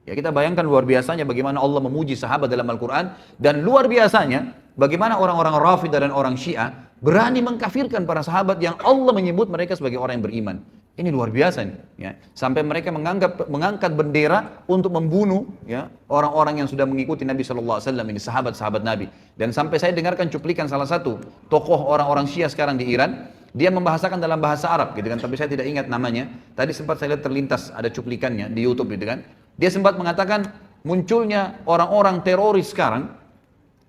Ya kita bayangkan luar biasanya bagaimana Allah memuji sahabat dalam Al-Quran, dan luar biasanya bagaimana orang-orang Rafidah dan orang Syiah berani mengkafirkan para sahabat yang Allah menyebut mereka sebagai orang yang beriman. Ini luar biasa nih, ya. Sampai mereka mengangkat bendera untuk membunuh, ya, orang-orang yang sudah mengikuti Nabi SAW, ini sahabat-sahabat Nabi. Dan sampai saya dengarkan cuplikan salah satu tokoh orang-orang Syiah sekarang di Iran, dia membahasakan dalam bahasa Arab gitu kan, tapi saya tidak ingat namanya. Tadi sempat saya lihat terlintas ada cuplikannya di YouTube gitu kan. Dia sempat mengatakan munculnya orang-orang teroris sekarang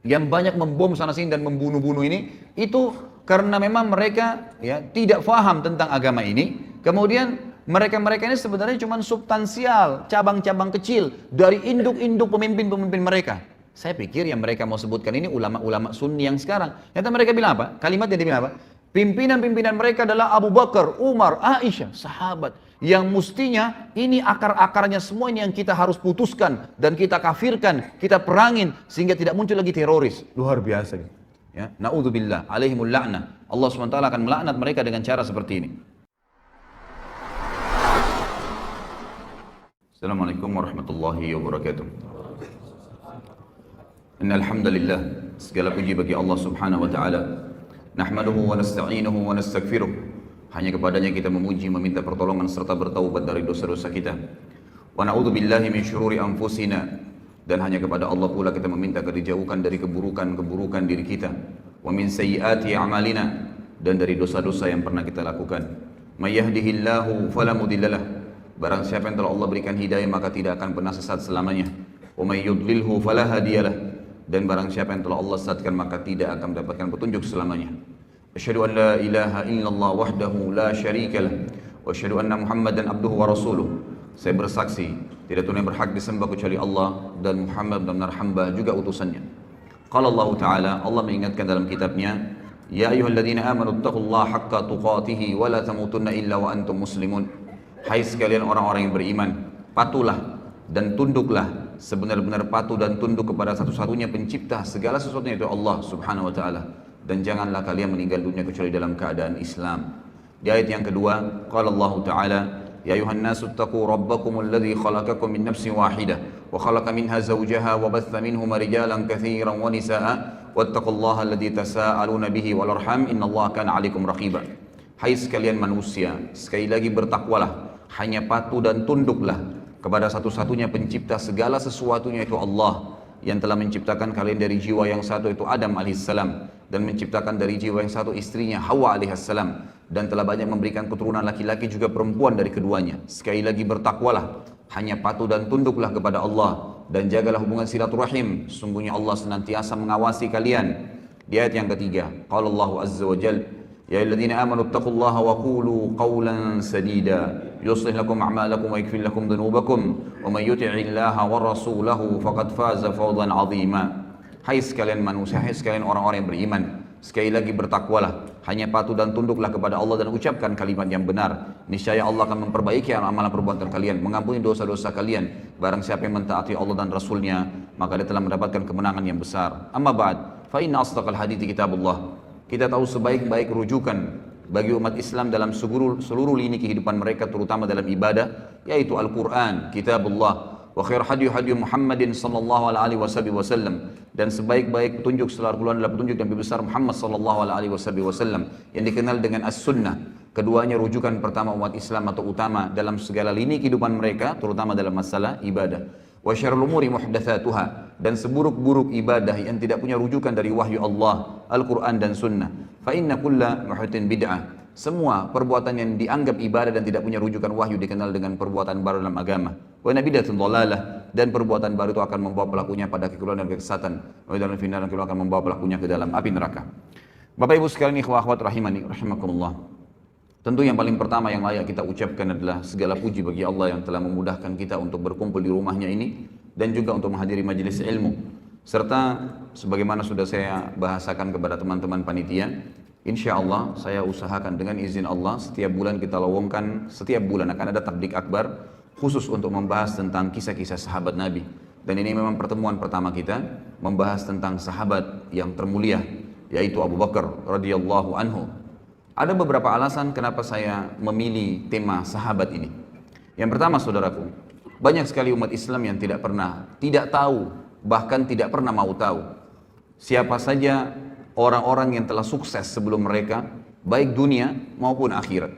yang banyak membom sana sini dan membunuh-bunuh ini, itu karena memang mereka ya tidak faham tentang agama ini. Kemudian mereka-mereka ini sebenarnya cuma substansial, cabang-cabang kecil dari induk-induk pemimpin-pemimpin mereka. Saya pikir yang mereka mau sebutkan ini ulama-ulama Sunni yang sekarang. Ternyata mereka bilang apa? Kalimat yang dibilang apa? Pimpinan-pimpinan mereka adalah Abu Bakar, Umar, Aisyah, sahabat. Yang mestinya ini akar-akarnya semua ini yang kita harus putuskan dan kita kafirkan, kita perangin sehingga tidak muncul lagi teroris. Luar biasa. Ya, naudzubillah, alaihimul la'nah. Allah SWT akan melaknat mereka dengan cara seperti ini. Assalamualaikum warahmatullahi wabarakatuh. Innal hamdalillah, segala puji bagi Allah Subhanahu wa taala. Nahmaduhu wa nasta'inuhu wa nastaghfiruh. Hanya kepadanya kita memuji, meminta pertolongan serta bertaubat dari dosa-dosa kita. Wa na'udzu billahi min syururi anfusina, dan hanya kepada Allah pula kita meminta dijauhkan dari keburukan-keburukan diri kita. Wa min sayyiati a'malina, dan dari dosa-dosa yang pernah kita lakukan. May yahdihillahu fala mudhillalah, barang siapa yang telah Allah berikan hidayah maka tidak akan pernah sesat selamanya. Wa may yudlilhu fala hadiyalah, dan barang siapa yang telah Allah sesatkan maka tidak akan mendapatkan petunjuk selamanya. Asyhadu an la ilaha illallah wahdahu la syarika lah, wa asyhadu anna Muhammadan abduhu wa rasuluh. Saya bersaksi tidak ada yang berhak disembah kecuali Allah, dan Muhammad benar-benar hamba juga utusannya. Qala Allah Ta'ala, Allah mengingatkan dalam kitabnya, ya ayyuhalladzina amanu taqullaha haqqa tuqatih wa la tamutunna illa wa antum muslimun. Hai sekalian orang-orang yang beriman, patuhlah dan tunduklah, sebenar-benar patuh dan tunduk kepada satu-satunya pencipta segala sesuatunya, itu Allah Subhanahu wa taala, dan janganlah kalian meninggal dunia kecuali dalam keadaan Islam. Di ayat yang kedua, qala Allah Ta'ala, ya ayuhan nasu taqu rabbakumul ladzi khalaqakum min nafsin wahidah wa khalaqa minha zawjaha wa batha minhuma rijalan katsiran wa nisaa wattaqullaha alladzi tasaaluna bihi wal arham innallaha kana 'alaikum raqiba. Hai sekalian manusia, sekali lagi bertakwalah, hanya patuh dan tunduklah kepada satu-satunya pencipta segala sesuatunya, itu Allah, yang telah menciptakan kalian dari jiwa yang satu, itu Adam alaihissalam, dan menciptakan dari jiwa yang satu istrinya Hawa alaihissalam, dan telah banyak memberikan keturunan laki-laki juga perempuan dari keduanya. Sekali lagi bertakwalah, hanya patuh dan tunduklah kepada Allah, dan jagalah hubungan silaturahim, sungguhnya Allah senantiasa mengawasi kalian. Di ayat yang ketiga, qala Allah azza wa jalla, ya ayyuhalladzina amanu taqullaha wa qulu qawlan sadida yuslih lakum a'malakum wa yaghfir lakum dhunubakum wa may yuti'illaha wa rasulahu faqad faza fawzan 'azima. Hai sekalian manusia, hai sekalian orang-orang yang beriman, sekali lagi bertakwalah, hanya patuh dan tunduklah kepada Allah dan ucapkan kalimat yang benar. Niscaya Allah akan memperbaiki amalan perbuatan kalian, mengampuni dosa-dosa kalian. Barang siapa yang mentaati Allah dan Rasulnya, maka dia telah mendapatkan kemenangan yang besar. Amma ba'd, fa inna asdaqal hadithi kitabullah. Kita tahu sebaik-baik rujukan bagi umat Islam dalam seluruh lini kehidupan mereka, terutama dalam ibadah, yaitu Al-Quran, kitabullah. Wa khair hadi Muhammadin sallallahu alaihi wasallam, dan sebaik-baik petunjuk setelah Al-Quran adalah petunjuk Nabi besar Muhammad sallallahu alaihi wasallam yang dikenal dengan As-Sunnah. Keduanya rujukan pertama umat Islam atau utama dalam segala lini kehidupan mereka, terutama dalam masalah ibadah. Wa syarrul umuri muhdatsatuha, dan seburuk-buruk ibadah yang tidak punya rujukan dari wahyu Allah, Al-Quran dan Sunnah. Fa inna kulla muhdatsin bid'ah. Semua perbuatan yang dianggap ibadah dan tidak punya rujukan wahyu dikenal dengan perbuatan baru dalam agama. Wa nabidatun dhalalah, dan perbuatan baru itu akan membawa pelakunya pada kekeliruan dan kesesatan. Wa dalam final akan membawa pelakunya ke dalam api neraka. Bapak Ibu sekalian, ikhwah akhwat rahimani rahimakumullah. Tentu yang paling pertama yang layak kita ucapkan adalah segala puji bagi Allah yang telah memudahkan kita untuk berkumpul di rumahnya ini dan juga untuk menghadiri majelis ilmu. Serta sebagaimana sudah saya bahasakan kepada teman-teman panitia, insya Allah saya usahakan dengan izin Allah setiap bulan kita lowongkan, setiap bulan akan ada tablik akbar khusus untuk membahas tentang kisah-kisah sahabat Nabi. Dan ini memang pertemuan pertama kita membahas tentang sahabat yang termulia, yaitu Abu Bakar radhiyallahu anhu. Ada beberapa alasan kenapa saya memilih tema sahabat ini. Yang pertama, saudaraku, Banyak sekali umat Islam yang tidak pernah, tidak tahu, bahkan tidak pernah mau tahu siapa saja orang-orang yang telah sukses sebelum mereka, baik dunia maupun akhirat.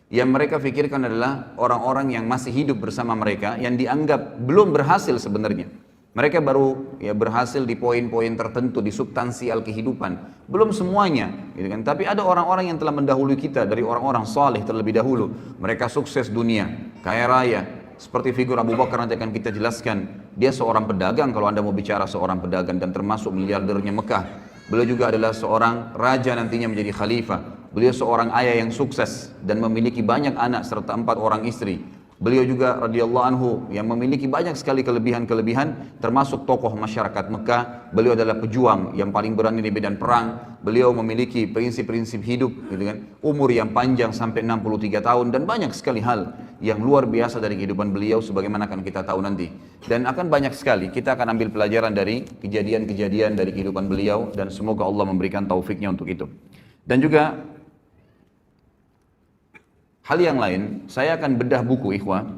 Yang mereka pikirkan adalah orang-orang yang masih hidup bersama mereka, yang dianggap belum berhasil sebenarnya. Mereka baru berhasil di poin-poin tertentu, di substansial kehidupan. Belum semuanya, gitu kan. Tapi ada orang-orang yang telah mendahului kita, dari orang-orang saleh terlebih dahulu. Mereka sukses dunia, kaya raya. Seperti figur Abu Bakar nanti akan kita jelaskan. Dia seorang pedagang, kalau Anda mau bicara seorang pedagang, dan termasuk miliardernya Mekah. Beliau juga adalah seorang raja nantinya menjadi khalifah. Beliau seorang ayah yang sukses dan memiliki banyak anak serta 4 orang istri. Beliau juga radhiyallahu anhu yang memiliki banyak sekali kelebihan-kelebihan, termasuk tokoh masyarakat Mekah. Beliau adalah pejuang yang paling berani di medan perang. Beliau memiliki prinsip-prinsip hidup, gitu kan. Umur yang panjang sampai 63 tahun dan banyak sekali hal yang luar biasa dari kehidupan beliau sebagaimana akan kita tahu nanti. Dan akan banyak sekali kita akan ambil pelajaran dari kejadian-kejadian dari kehidupan beliau dan semoga Allah memberikan taufiknya untuk itu. Dan juga hal yang lain, saya akan bedah buku ikhwah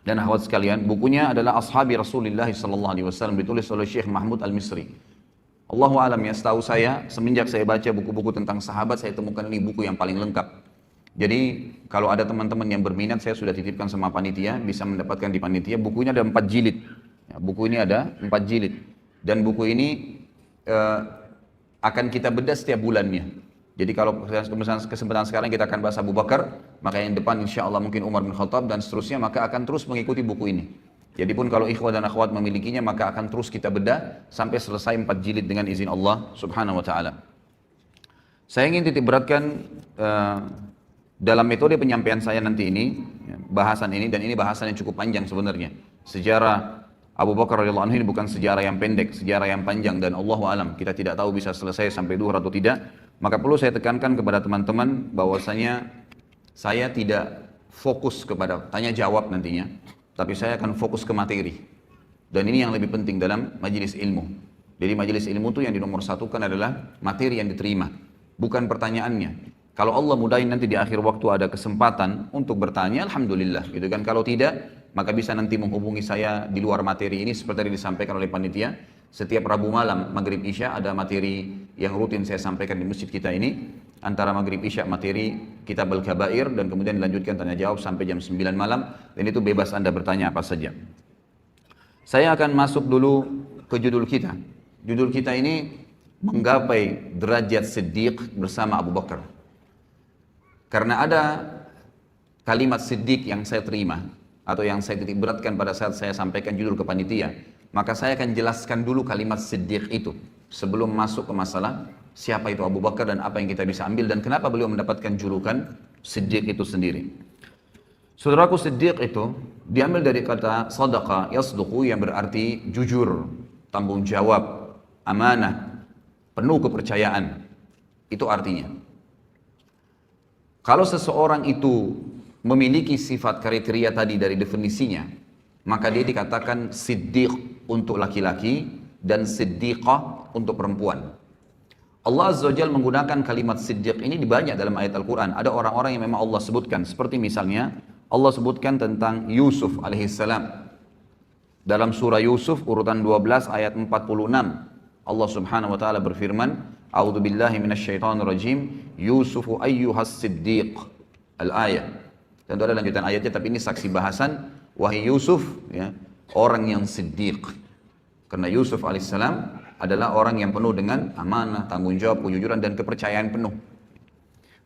dan akhwat sekalian. Bukunya adalah Ashabi Rasulullah SAW, ditulis oleh Syekh Mahmud Al-Misri. Allahu alam ya, setahu saya semenjak saya baca buku-buku tentang sahabat, saya temukan ini buku yang paling lengkap. Jadi kalau ada teman-teman yang berminat, saya sudah titipkan sama panitia, bisa mendapatkan di panitia. Bukunya ada 4 jilid. Ya, buku ini ada 4 jilid. Dan buku ini akan kita bedah setiap bulannya. Jadi kalau kesempatan sekarang kita akan bahas Abu Bakar, maka yang depan insya Allah mungkin Umar bin Khattab dan seterusnya, maka akan terus mengikuti buku ini. Jadi pun kalau ikhwah dan akhwat memilikinya, maka akan terus kita bedah sampai selesai 4 jilid dengan izin Allah subhanahu wa ta'ala. Saya ingin titik beratkan dalam metode penyampaian saya nanti ini, bahasan ini, dan ini bahasan yang cukup panjang sebenarnya. Sejarah Abu Bakar radhiyallahu anhu ini bukan sejarah yang pendek, sejarah yang panjang, dan Allahu alam kita tidak tahu bisa selesai sampai duhur atau tidak. Maka perlu saya tekankan kepada teman-teman bahwasanya saya tidak fokus kepada tanya jawab nantinya, tapi saya akan fokus ke materi. Dan ini yang lebih penting dalam majelis ilmu. Jadi majelis ilmu itu yang dinomorsatukan adalah materi yang diterima, bukan pertanyaannya. Kalau Allah mudahin nanti di akhir waktu ada kesempatan untuk bertanya, alhamdulillah, gitu kan. Kalau tidak, maka bisa nanti menghubungi saya di luar materi ini seperti yang disampaikan oleh panitia. Setiap Rabu malam Maghrib Isya ada materi yang rutin saya sampaikan di masjid kita ini. Antara Maghrib Isya materi Kitab Al-Kabair dan kemudian dilanjutkan tanya jawab sampai jam 9 malam. Dan itu bebas Anda bertanya apa saja. Saya akan masuk dulu ke judul kita. Judul kita ini menggapai derajat Siddiq bersama Abu Bakar. Karena ada kalimat Siddiq yang saya terima atau yang saya titik beratkan pada saat saya sampaikan judul ke panitia. Maka saya akan jelaskan dulu kalimat Siddiq itu sebelum masuk ke masalah siapa itu Abu Bakar dan apa yang kita bisa ambil dan kenapa beliau mendapatkan julukan Siddiq itu sendiri. Saudaraku, Siddiq itu diambil dari kata sadaqa yasduqu yang berarti jujur, tanggung jawab, amanah, penuh kepercayaan. Itu artinya. Kalau seseorang itu memiliki sifat kriteria tadi dari definisinya, maka dia dikatakan Siddiq untuk laki-laki dan Siddiqah untuk perempuan. Allah Azza wa Jalla menggunakan kalimat Siddiq ini di banyak dalam ayat Al-Quran. Ada orang-orang yang memang Allah sebutkan, seperti misalnya Allah sebutkan tentang Yusuf alaihissalam. Dalam surah Yusuf urutan 12 ayat 46, Allah subhanahu wa ta'ala berfirman, A'udzu billahi minasyaitonir rajim, Yusufu ayyuhas Siddiq. Al-ayat. Tentu ada lanjutan ayatnya, tapi ini saksi bahasan. Wahai Yusuf, ya, orang yang siddiq. Karena Yusuf alaihissalam adalah orang yang penuh dengan amanah, tanggung jawab, kejujuran dan kepercayaan penuh.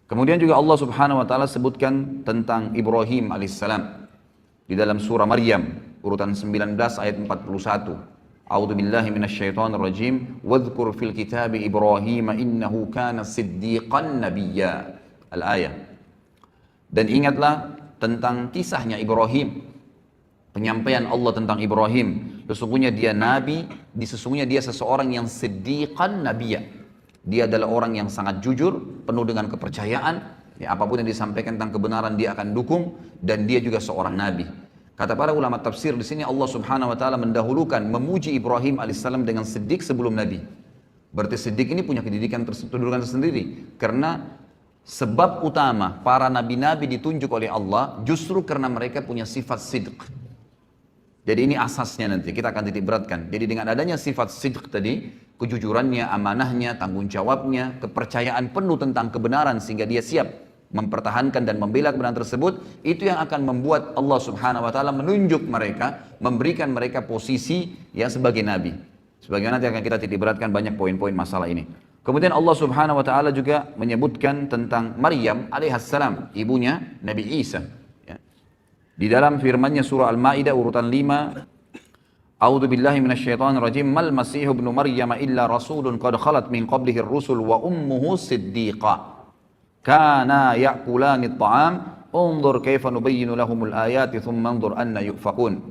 Kemudian juga Allah subhanahu wa ta'ala sebutkan tentang Ibrahim alaihissalam di dalam surah Maryam urutan 19 ayat 41. A'udzu billahi minasyaitonir rajim, wadhkur fil kitabi Ibrahim innahu kana siddiqan nabiyya. Al-ayat. Dan ingatlah tentang kisahnya Ibrahim, penyampaian Allah tentang Ibrahim. Sesungguhnya dia nabi, sesungguhnya dia seseorang yang siddiqan nabiyya. Dia adalah orang yang sangat jujur, penuh dengan kepercayaan. Ya, apapun yang disampaikan tentang kebenaran dia akan dukung, dan dia juga seorang nabi. Kata para ulama tafsir di sini Allah Subhanahu wa taala mendahulukan memuji Ibrahim alaihissalam dengan siddiq sebelum nabi. Berarti siddiq ini punya kedudukan tersendiri karena sebab utama para nabi-nabi ditunjuk oleh Allah justru karena mereka punya sifat sidq. Jadi ini asasnya nanti, kita akan titik beratkan. Jadi dengan adanya sifat sidq tadi, kejujurannya, amanahnya, tanggung jawabnya, kepercayaan penuh tentang kebenaran sehingga dia siap mempertahankan dan membela kebenaran tersebut, itu yang akan membuat Allah Subhanahu wa taala menunjuk mereka, memberikan mereka posisi ya sebagai nabi. Sebagaimana nanti akan kita titik beratkan banyak poin-poin masalah ini. Kemudian Allah Subhanahu wa taala juga menyebutkan tentang Maryam alaihissalam, ibunya Nabi Isa. Di dalam firman-Nya surah Al-Maidah urutan 5, A'udzu billahi minasyaitonir rajim, mal masihu ibnu maryam illa rasulun qad khalat min qablihi ar-rusul wa ummuhu siddiqah. Kana ya'kulani at-ta'am, unzur kaifa nubayyinu lahumul ayati thumma anzur anna yufakun.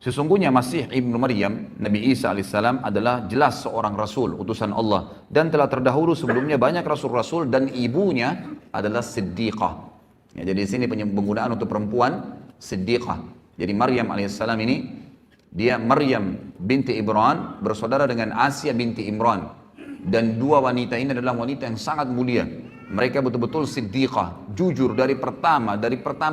Sesungguhnya Masih ibnu Maryam, Nabi Isa alaihissalam adalah jelas seorang rasul, utusan Allah, dan telah terdahulu sebelumnya banyak rasul-rasul dan ibunya adalah siddiqah. Ya, jadi di sini penggunaan untuk perempuan siddiqah. Jadi Maryam alaihissalam ini dia Maryam binti Imran bersaudara dengan Asia binti Imran, dan dua wanita ini adalah wanita yang sangat mulia. Mereka betul-betul siddiqah, jujur dari pertama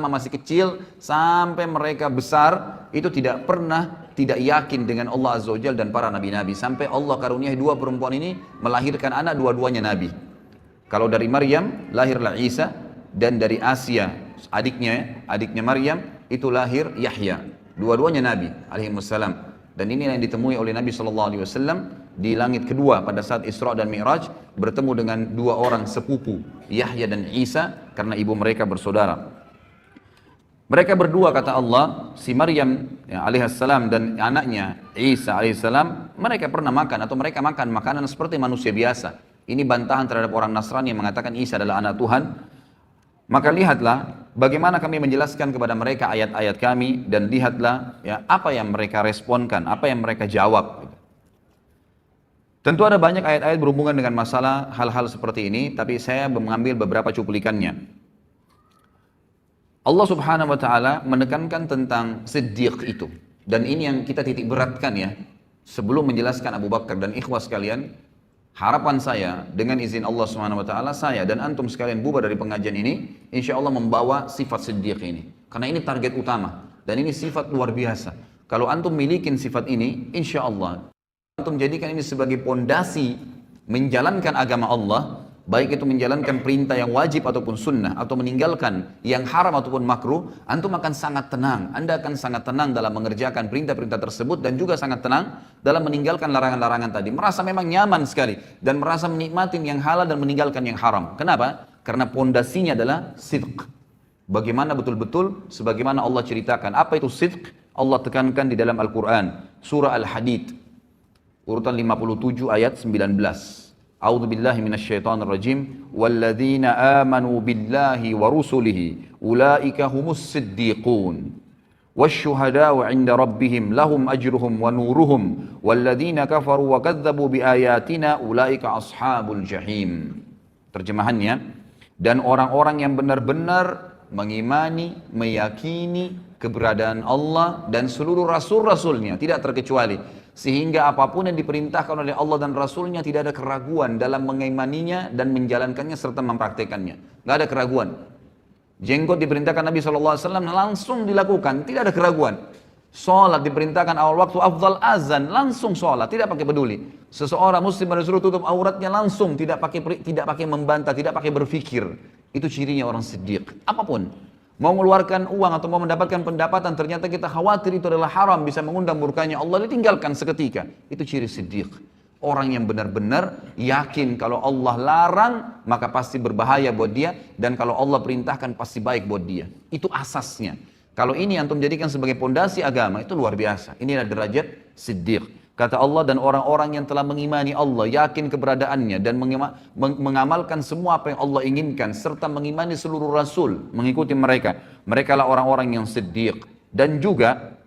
masih kecil sampai mereka besar itu tidak pernah tidak yakin dengan Allah Azza wa Jalla dan para nabi-nabi, sampai Allah karuniai dua perempuan ini melahirkan anak, dua-duanya nabi. Kalau dari Maryam lahirlah Isa, dan dari Asia adiknya Maryam itu lahir Yahya. Dua-duanya nabi alaihi wassalam. Dan ini yang ditemui oleh Nabi SAW di langit kedua pada saat Isra dan Mi'raj, bertemu dengan dua orang sepupu, Yahya dan Isa, karena ibu mereka bersaudara. Mereka berdua, kata Allah, si Maryam ya, alaihissalam dan anaknya Isa alaihissalam, mereka pernah makan atau mereka makan makanan seperti manusia biasa. Ini bantahan terhadap orang Nasrani yang mengatakan Isa adalah anak Tuhan. Maka lihatlah bagaimana kami menjelaskan kepada mereka ayat-ayat kami, dan lihatlah ya apa yang mereka responkan, apa yang mereka jawab. Tentu ada banyak ayat-ayat berhubungan dengan masalah hal-hal seperti ini, tapi saya mengambil beberapa cuplikannya. Allah Subhanahu wa taala menekankan tentang siddiq itu, dan ini yang kita titik beratkan ya. Sebelum menjelaskan Abu Bakar dan ikhwas sekalian, harapan saya dengan izin Allah Subhanahu wa taala, saya dan antum sekalian bubar dari pengajian ini insya Allah membawa sifat siddiq ini, karena ini target utama dan ini sifat luar biasa. Kalau antum milikin sifat ini, insya Allah antum jadikan ini sebagai pondasi menjalankan agama Allah, baik itu menjalankan perintah yang wajib ataupun sunnah, atau meninggalkan yang haram ataupun makruh, antum akan sangat tenang. Anda akan sangat tenang dalam mengerjakan perintah-perintah tersebut, dan juga sangat tenang dalam meninggalkan larangan-larangan tadi. Merasa memang nyaman sekali, dan merasa menikmati yang halal dan meninggalkan yang haram. Kenapa? Karena pondasinya adalah sidq. Bagaimana betul-betul, sebagaimana Allah ceritakan. Apa itu sidq? Allah tekankan di dalam Al-Quran. Surah Al-Hadid, urutan 57 ayat 19. A'udzu billahi minasyaitonir rajim. Walladzina amanu billahi wa rusulihi ulaika humus siddiqun wasyuhada'u 'inda rabbihim lahum ajruhum wa nuruhum walladzina kafaru wa kadzdzabu biayatina ulaika ashabul jahim. Terjemahannya, dan orang-orang yang benar-benar mengimani, meyakini keberadaan Allah dan seluruh rasul-rasulnya tidak terkecuali, sehingga apapun yang diperintahkan oleh Allah dan Rasulnya tidak ada keraguan dalam mengimaninya dan menjalankannya serta mempraktekannya. Tidak ada keraguan. Jenggot diperintahkan Nabi SAW langsung dilakukan, tidak ada keraguan. Sholat diperintahkan awal waktu, afdal azan, langsung sholat, tidak pakai peduli. Seseorang muslim disuruh tutup auratnya langsung, tidak pakai membantah, tidak pakai berpikir. Itu cirinya orang siddiq. Apapun. Mau mengeluarkan uang atau mau mendapatkan pendapatan, ternyata kita khawatir itu adalah haram, bisa mengundang murkanya Allah, ditinggalkan seketika. Itu ciri siddiq. Orang yang benar-benar yakin kalau Allah larang, maka pasti berbahaya buat dia, dan kalau Allah perintahkan pasti baik buat dia. Itu asasnya. Kalau ini antum jadikan sebagai pondasi agama, itu luar biasa. Inilah derajat siddiq. Kata Allah, dan orang-orang yang telah mengimani Allah, yakin keberadaannya, dan mengamalkan semua apa yang Allah inginkan, serta mengimani seluruh Rasul, mengikuti mereka. Mereka lah orang-orang yang siddiq. Dan juga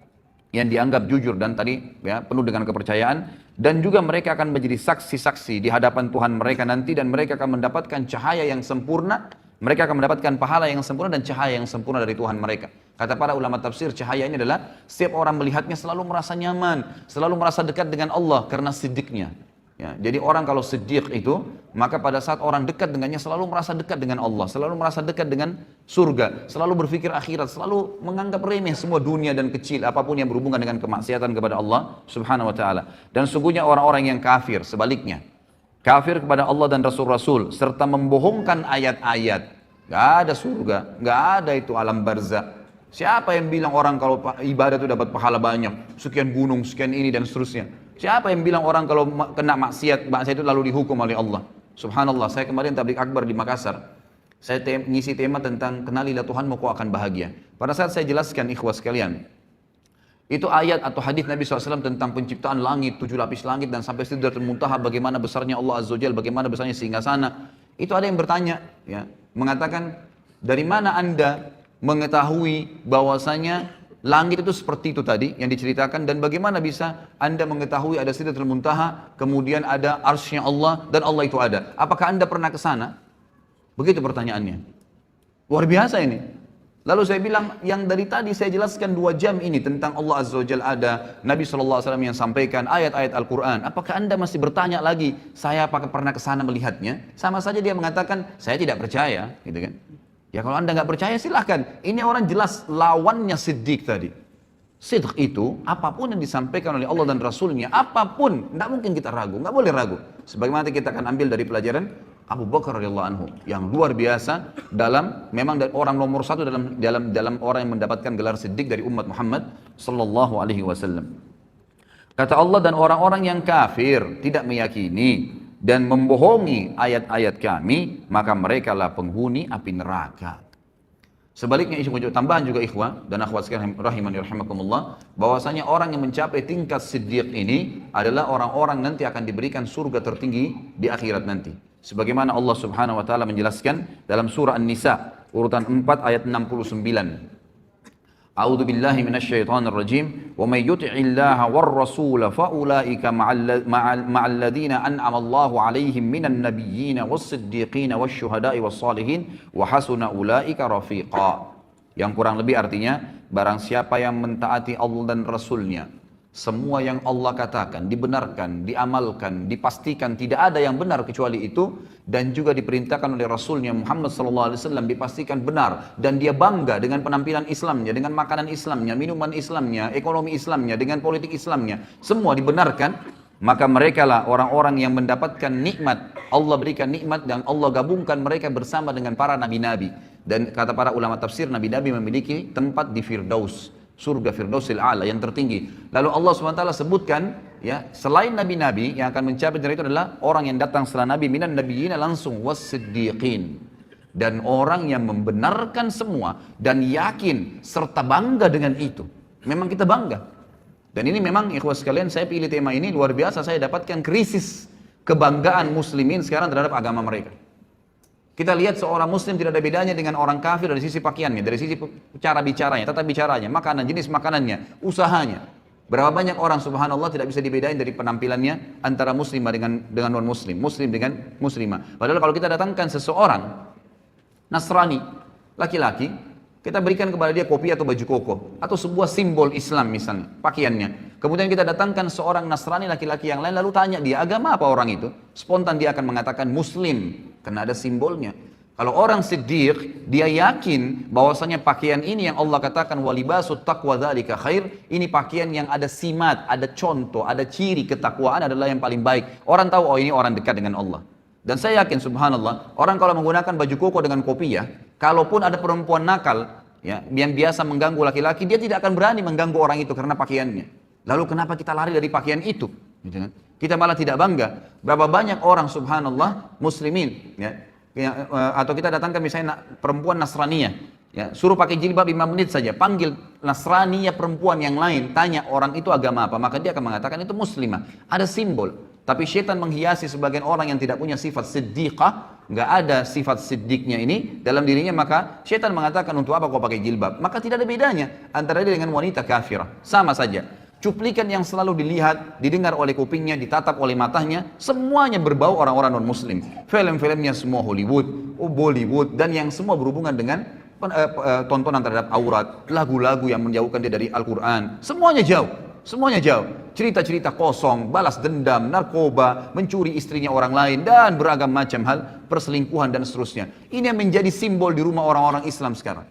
yang dianggap jujur, dan tadi ya, penuh dengan kepercayaan. Dan juga mereka akan menjadi saksi-saksi di hadapan Tuhan mereka nanti, dan mereka akan mendapatkan cahaya yang sempurna. Mereka akan mendapatkan pahala yang sempurna dan cahaya yang sempurna dari Tuhan mereka. Kata para ulama tafsir, cahaya ini adalah setiap orang melihatnya selalu merasa nyaman, selalu merasa dekat dengan Allah karena siddiqnya. Ya, jadi orang kalau siddiq itu, maka pada saat orang dekat dengannya selalu merasa dekat dengan Allah, selalu merasa dekat dengan surga, selalu berpikir akhirat, selalu menganggap remeh semua dunia dan kecil apapun yang berhubungan dengan kemaksiatan kepada Allah Subhanahu wa taala. Dan sungguhnya orang-orang yang kafir sebaliknya. Kafir kepada Allah dan Rasul-Rasul serta membohongkan ayat-ayat. Gak ada surga, gak ada itu alam barzakh. Siapa yang bilang orang kalau ibadah itu dapat pahala banyak, sekian gunung, sekian ini dan seterusnya? Siapa yang bilang orang kalau kena maksiat itu lalu dihukum oleh Allah? Subhanallah, saya kemarin tabligh akbar di Makassar. Saya ngisi tema tentang kenalilah Tuhanmu kau akan bahagia. Pada saat saya jelaskan ikhwas sekalian, itu ayat atau hadis Nabi SAW tentang penciptaan langit, 7 lapis langit dan sampai Sidratul Muntaha, bagaimana besarnya Allah Azza wa Jalla, bagaimana besarnya singgasana. Itu ada yang bertanya, ya, mengatakan, dari mana Anda mengetahui bahwasanya langit itu seperti itu tadi yang diceritakan, dan bagaimana bisa Anda mengetahui ada Sidratul Muntaha, kemudian ada arsy-Nya Allah dan Allah itu ada? Apakah Anda pernah ke sana? Begitu pertanyaannya. Luar biasa ini. Lalu saya bilang, yang dari tadi saya jelaskan 2 jam ini tentang Allah Azza wa Jalla ada, Nabi SAW yang sampaikan, ayat-ayat Al-Quran. Apakah Anda masih bertanya lagi, saya apakah pernah ke sana melihatnya? Sama saja dia mengatakan, saya tidak percaya, gitu kan? Ya kalau Anda nggak percaya silahkan. Ini orang jelas lawannya siddiq tadi. Sidq itu apapun yang disampaikan oleh Allah dan Rasulnya, apapun, tidak mungkin kita ragu, nggak boleh ragu. Sebagaimana kita akan ambil dari pelajaran Abu Bakar radhiyallahu anhu yang luar biasa dalam memang orang nomor 1 dalam orang yang mendapatkan gelar siddiq dari umat Muhammad sallallahu alaihi wasallam. Kata Allah, dan orang-orang yang kafir tidak meyakini dan membohongi ayat-ayat kami, maka mereka lah penghuni api neraka. Sebaliknya, tambahan juga ikhwah dan akhwat sekalian rahimani rahimakumullah, bahwasanya orang yang mencapai tingkat siddiq ini adalah orang-orang nanti akan diberikan surga tertinggi di akhirat nanti. Sebagaimana Allah Subhanahu wa taala menjelaskan dalam surah An-Nisa urutan 4 ayat 69. A'udzu billahi minasyaitonir rajim. Wa may yuti'illaha war rasul fa ulaika ma'al ladzina an'ama Allahu 'alaihim minan nabiyyin was-siddiqin wasyuhada'i was-salihin wa hasuna ulaika rafiqa. Yang kurang lebih artinya, barang siapa yang mentaati Allah dan Rasulnya, semua yang Allah katakan dibenarkan, diamalkan, dipastikan tidak ada yang benar kecuali itu, dan juga diperintahkan oleh Rasulnya Muhammad SAW dipastikan benar, dan dia bangga dengan penampilan Islamnya, dengan makanan Islamnya, minuman Islamnya, ekonomi Islamnya, dengan politik Islamnya, semua dibenarkan, maka mereka lah orang-orang yang mendapatkan nikmat. Allah berikan nikmat dan Allah gabungkan mereka bersama dengan para nabi-nabi. Dan kata para ulama tafsir, nabi-nabi memiliki tempat di Firdaus, surga Firdausil A'la yang tertinggi. Lalu Allah SWT sebutkan, ya, selain nabi-nabi yang akan mencapai dari itu adalah orang yang datang setelah nabi, minan nabiyyin langsung was-siddiqin, dan orang yang membenarkan semua dan yakin serta bangga dengan itu. Memang kita bangga. Dan ini memang ikhwas sekalian, saya pilih tema ini luar biasa, saya dapatkan krisis kebanggaan muslimin sekarang terhadap agama mereka. Kita lihat seorang muslim tidak ada bedanya dengan orang kafir dari sisi pakaiannya, dari sisi cara bicaranya, tata bicaranya, makanan, jenis makanannya, usahanya. Berapa banyak orang subhanallah tidak bisa dibedain dari penampilannya antara muslimah dengan non muslim, muslim dengan muslimah. Padahal kalau kita datangkan seseorang Nasrani, laki-laki, kita berikan kepada dia kopi atau baju koko atau sebuah simbol Islam misalnya, pakaiannya. Kemudian kita datangkan seorang Nasrani laki-laki yang lain, lalu tanya dia agama apa orang itu, spontan dia akan mengatakan muslim karena ada simbolnya. Kalau orang siddiq, dia yakin bahwasanya pakaian ini yang Allah katakan walibasut taqwa dzalika khair, ini pakaian yang ada simat, ada contoh, ada ciri ketakwaan adalah yang paling baik. Orang tahu, oh ini orang dekat dengan Allah. Dan saya yakin subhanallah, orang kalau menggunakan baju koko dengan kopiah, kalaupun ada perempuan nakal, ya, yang biasa mengganggu laki-laki, dia tidak akan berani mengganggu orang itu karena pakaiannya. Lalu kenapa kita lari dari pakaian itu? Gitu kan? Kita malah tidak bangga. Berapa banyak orang subhanallah muslimin, ya, atau kita datangkan misalnya perempuan Nasraniyah, ya, suruh pakai jilbab 5 menit saja, panggil Nasraniyah perempuan yang lain, tanya orang itu agama apa, maka dia akan mengatakan itu muslimah, ada simbol. Tapi syaitan menghiasi sebagian orang yang tidak punya sifat siddiqah, nggak ada sifat siddiqnya ini dalam dirinya, maka syaitan mengatakan untuk apa kau pakai jilbab? Maka tidak ada bedanya antara dia dengan wanita kafirah, sama saja. Cuplikan yang selalu dilihat, didengar oleh kupingnya, ditatap oleh matanya, semuanya berbau orang-orang non-muslim. Film-filmnya semua Hollywood, Bollywood, dan yang semua berhubungan dengan tontonan terhadap aurat, lagu-lagu yang menjauhkan dia dari Al-Quran, semuanya jauh. Semuanya jauh. Cerita-cerita kosong, balas dendam, narkoba, mencuri istrinya orang lain, dan beragam macam hal, perselingkuhan dan seterusnya. Ini yang menjadi simbol di rumah orang-orang Islam sekarang.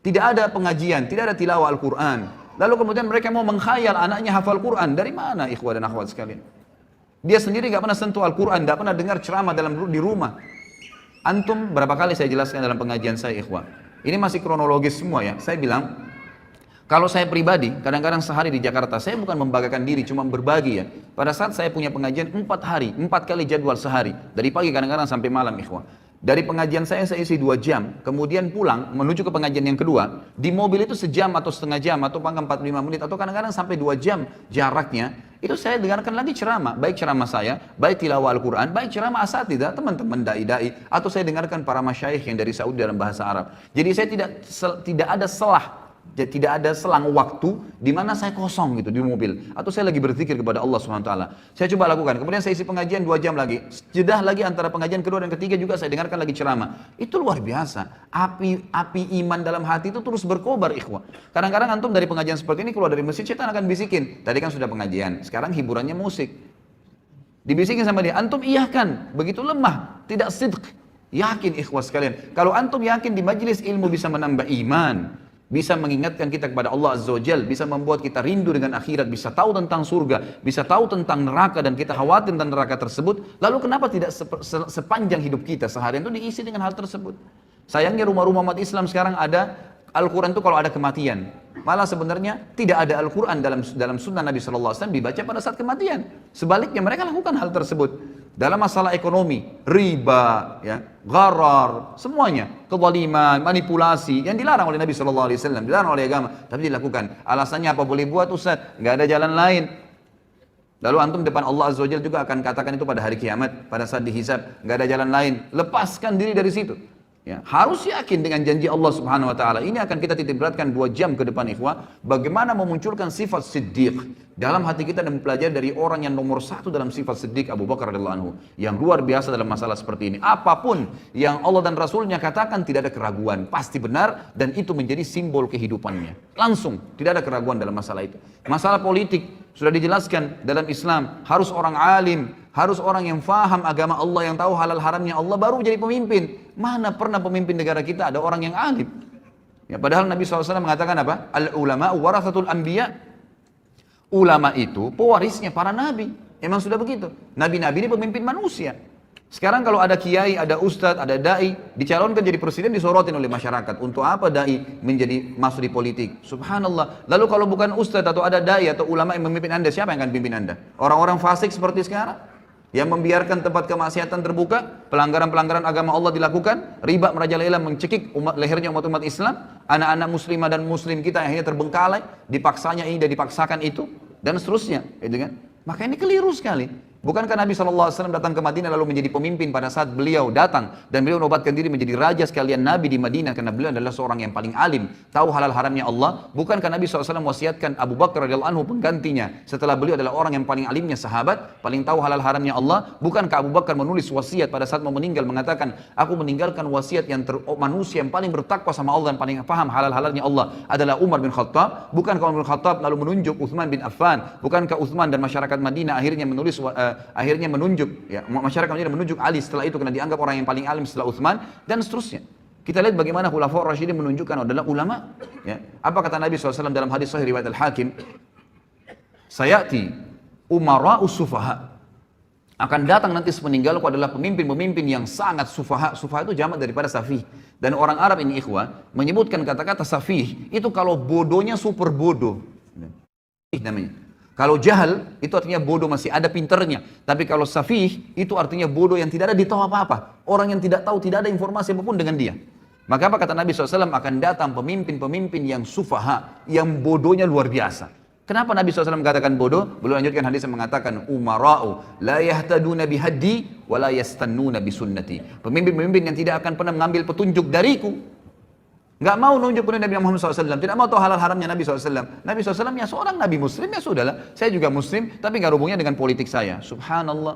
Tidak ada pengajian, tidak ada tilawah Al-Quran. Lalu kemudian mereka mau mengkhayal anaknya hafal Quran. Dari mana ikhwah dan akhwat sekalian? Dia sendiri gak pernah sentuh Al-Quran, gak pernah dengar ceramah di rumah. Antum berapa kali saya jelaskan dalam pengajian saya ikhwah. Ini masih kronologis semua ya. Saya bilang, kalau saya pribadi, kadang-kadang sehari di Jakarta, saya bukan membanggakan diri, cuma berbagi ya. Pada saat saya punya pengajian 4 hari, 4 kali jadwal sehari. Dari pagi kadang-kadang sampai malam ikhwah. Dari pengajian saya isi 2 jam, kemudian pulang, menuju ke pengajian yang kedua. Di mobil itu sejam atau setengah jam, atau 45 menit, atau kadang-kadang sampai 2 jam jaraknya. Itu saya dengarkan lagi ceramah, baik ceramah saya, baik tilawah Al-Quran, baik ceramah asatidzah, teman-teman dai-dai, atau saya dengarkan para masyayikh yang dari Saudi dalam bahasa Arab. Jadi saya tidak ada tidak ada selang waktu di mana saya kosong gitu di mobil, atau saya lagi berzikir kepada Allah SWT. Saya coba lakukan, kemudian saya isi pengajian 2 jam lagi, jedah lagi antara pengajian kedua dan ketiga juga saya dengarkan lagi ceramah. Itu luar biasa, api iman dalam hati itu terus berkobar ikhwah. Kadang-kadang antum dari pengajian seperti ini keluar dari masjid, setan akan bisikin, tadi kan sudah pengajian, sekarang hiburannya musik. Dibisikin sama dia, antum iyahkan, begitu lemah, tidak sidq. Yakin ikhwah sekalian, kalau antum yakin di majelis ilmu bisa menambah iman, bisa mengingatkan kita kepada Allah Azza wa Jal, bisa membuat kita rindu dengan akhirat, bisa tahu tentang surga, bisa tahu tentang neraka dan kita khawatir tentang neraka tersebut, lalu kenapa tidak sepanjang hidup kita seharian itu diisi dengan hal tersebut? Sayangnya rumah-rumah umat Islam sekarang ada Al-Quran itu kalau ada kematian, malah sebenarnya tidak ada Al-Quran dalam sunnah Nabi SAW dibaca pada saat kematian. Sebaliknya mereka lakukan hal tersebut. Dalam masalah ekonomi, riba, ya, gharar, semuanya, kezaliman, manipulasi yang dilarang oleh Nabi SAW, dilarang oleh agama, tapi dilakukan. Alasannya apa boleh buat Ustaz? Nggak ada jalan lain. Lalu antum depan Allah Azza wa Jalla juga akan katakan itu pada hari kiamat, pada saat dihisab, nggak ada jalan lain. Lepaskan diri dari situ. Ya, harus yakin dengan janji Allah Subhanahu wa taala. Ini akan kita titik beratkan 2 jam ke depan ikhwah, bagaimana memunculkan sifat siddiq dalam hati kita dan mempelajari dari orang yang nomor 1 dalam sifat siddiq, Abu Bakar radhiyallahu anhu, yang luar biasa dalam masalah seperti ini. Apapun yang Allah dan Rasulnya katakan tidak ada keraguan, pasti benar, dan itu menjadi simbol kehidupannya. Langsung, tidak ada keraguan dalam masalah itu. Masalah politik sudah dijelaskan dalam Islam, harus orang alim, harus orang yang faham agama Allah, yang tahu halal haramnya Allah, baru jadi pemimpin. Mana pernah pemimpin negara kita ada orang yang alim? Ya, padahal Nabi SAW mengatakan apa? Al-ulama warathatul anbiya. Ulama itu pewarisnya para nabi. Emang sudah begitu. Nabi-nabi ini pemimpin manusia. Sekarang kalau ada kiai, ada ustadz, ada dai, dicalonkan jadi presiden, disorotin oleh masyarakat. Untuk apa dai menjadi masuk di politik? Subhanallah. Lalu kalau bukan ustadz atau ada dai atau ulama yang memimpin anda, siapa yang akan pimpin anda? Orang-orang fasik seperti sekarang? Yang membiarkan tempat kemaksiatan terbuka, pelanggaran-pelanggaran agama Allah dilakukan, riba merajalela mencekik lehernya umat-umat Islam, anak-anak muslimah dan muslim kita yang akhirnya terbengkalai, dipaksanya ini dan dipaksakan itu, dan seterusnya. Gitu kan? Maka ini keliru sekali. Bukankah Nabi SAW datang ke Madinah lalu menjadi pemimpin pada saat beliau datang dan beliau menobatkan diri menjadi raja sekalian Nabi di Madinah karena beliau adalah seorang yang paling alim, tahu halal haramnya Allah. Bukankah Nabi SAW wasiatkan Abu Bakar radhiyallahu anhu penggantinya setelah beliau adalah orang yang paling alimnya sahabat, paling tahu halal haramnya Allah? Bukankah Abu Bakar menulis wasiat pada saat mau meninggal mengatakan, aku meninggalkan wasiat yang manusia yang paling bertakwa sama Allah dan paling paham halal halalnya Allah adalah Umar bin Khattab? Bukankah Umar bin Khattab lalu menunjuk Uthman bin Affan? Bukankah Uthman dan masyarakat Madinah akhirnya menulis akhirnya menunjuk, ya, masyarakat Madinah menunjuk Ali setelah itu karena dianggap orang yang paling alim setelah Uthman dan seterusnya. Kita lihat bagaimana Khulafaur Rasyidin menunjukkan adalah ulama. Ya. Apa kata Nabi SAW dalam hadis sahih riwayat Al-Hakim? Sayati umara'us sufaha. Akan datang nanti sepeninggalku adalah pemimpin-pemimpin yang sangat sufaha. Sufaha itu jamak daripada safih. Dan orang Arab ini ikhwah menyebutkan kata-kata safih itu kalau bodohnya super bodoh. Namanya. Kalau jahal, itu artinya bodoh masih ada pinternya. Tapi kalau safih, itu artinya bodoh yang tidak ada di tahu apa-apa. Orang yang tidak tahu, tidak ada informasi apapun dengan dia. Maka apa kata Nabi SAW? Akan datang pemimpin-pemimpin yang sufaha, yang bodohnya luar biasa. Kenapa Nabi SAW mengatakan bodoh? Beliau lanjutkan hadis yang mengatakan, umara'u la yahtaduna bihaddi wa la yastannuna bisunnati. Pemimpin-pemimpin yang tidak akan pernah mengambil petunjuk dariku, nggak mau nunjuk Nabi Muhammad SAW, tidak mau tahu halal haramnya Nabi SAW. Nabi SAW ya seorang Nabi Muslim, ya sudahlah. Saya juga Muslim, tapi nggak hubungannya dengan politik saya. Subhanallah.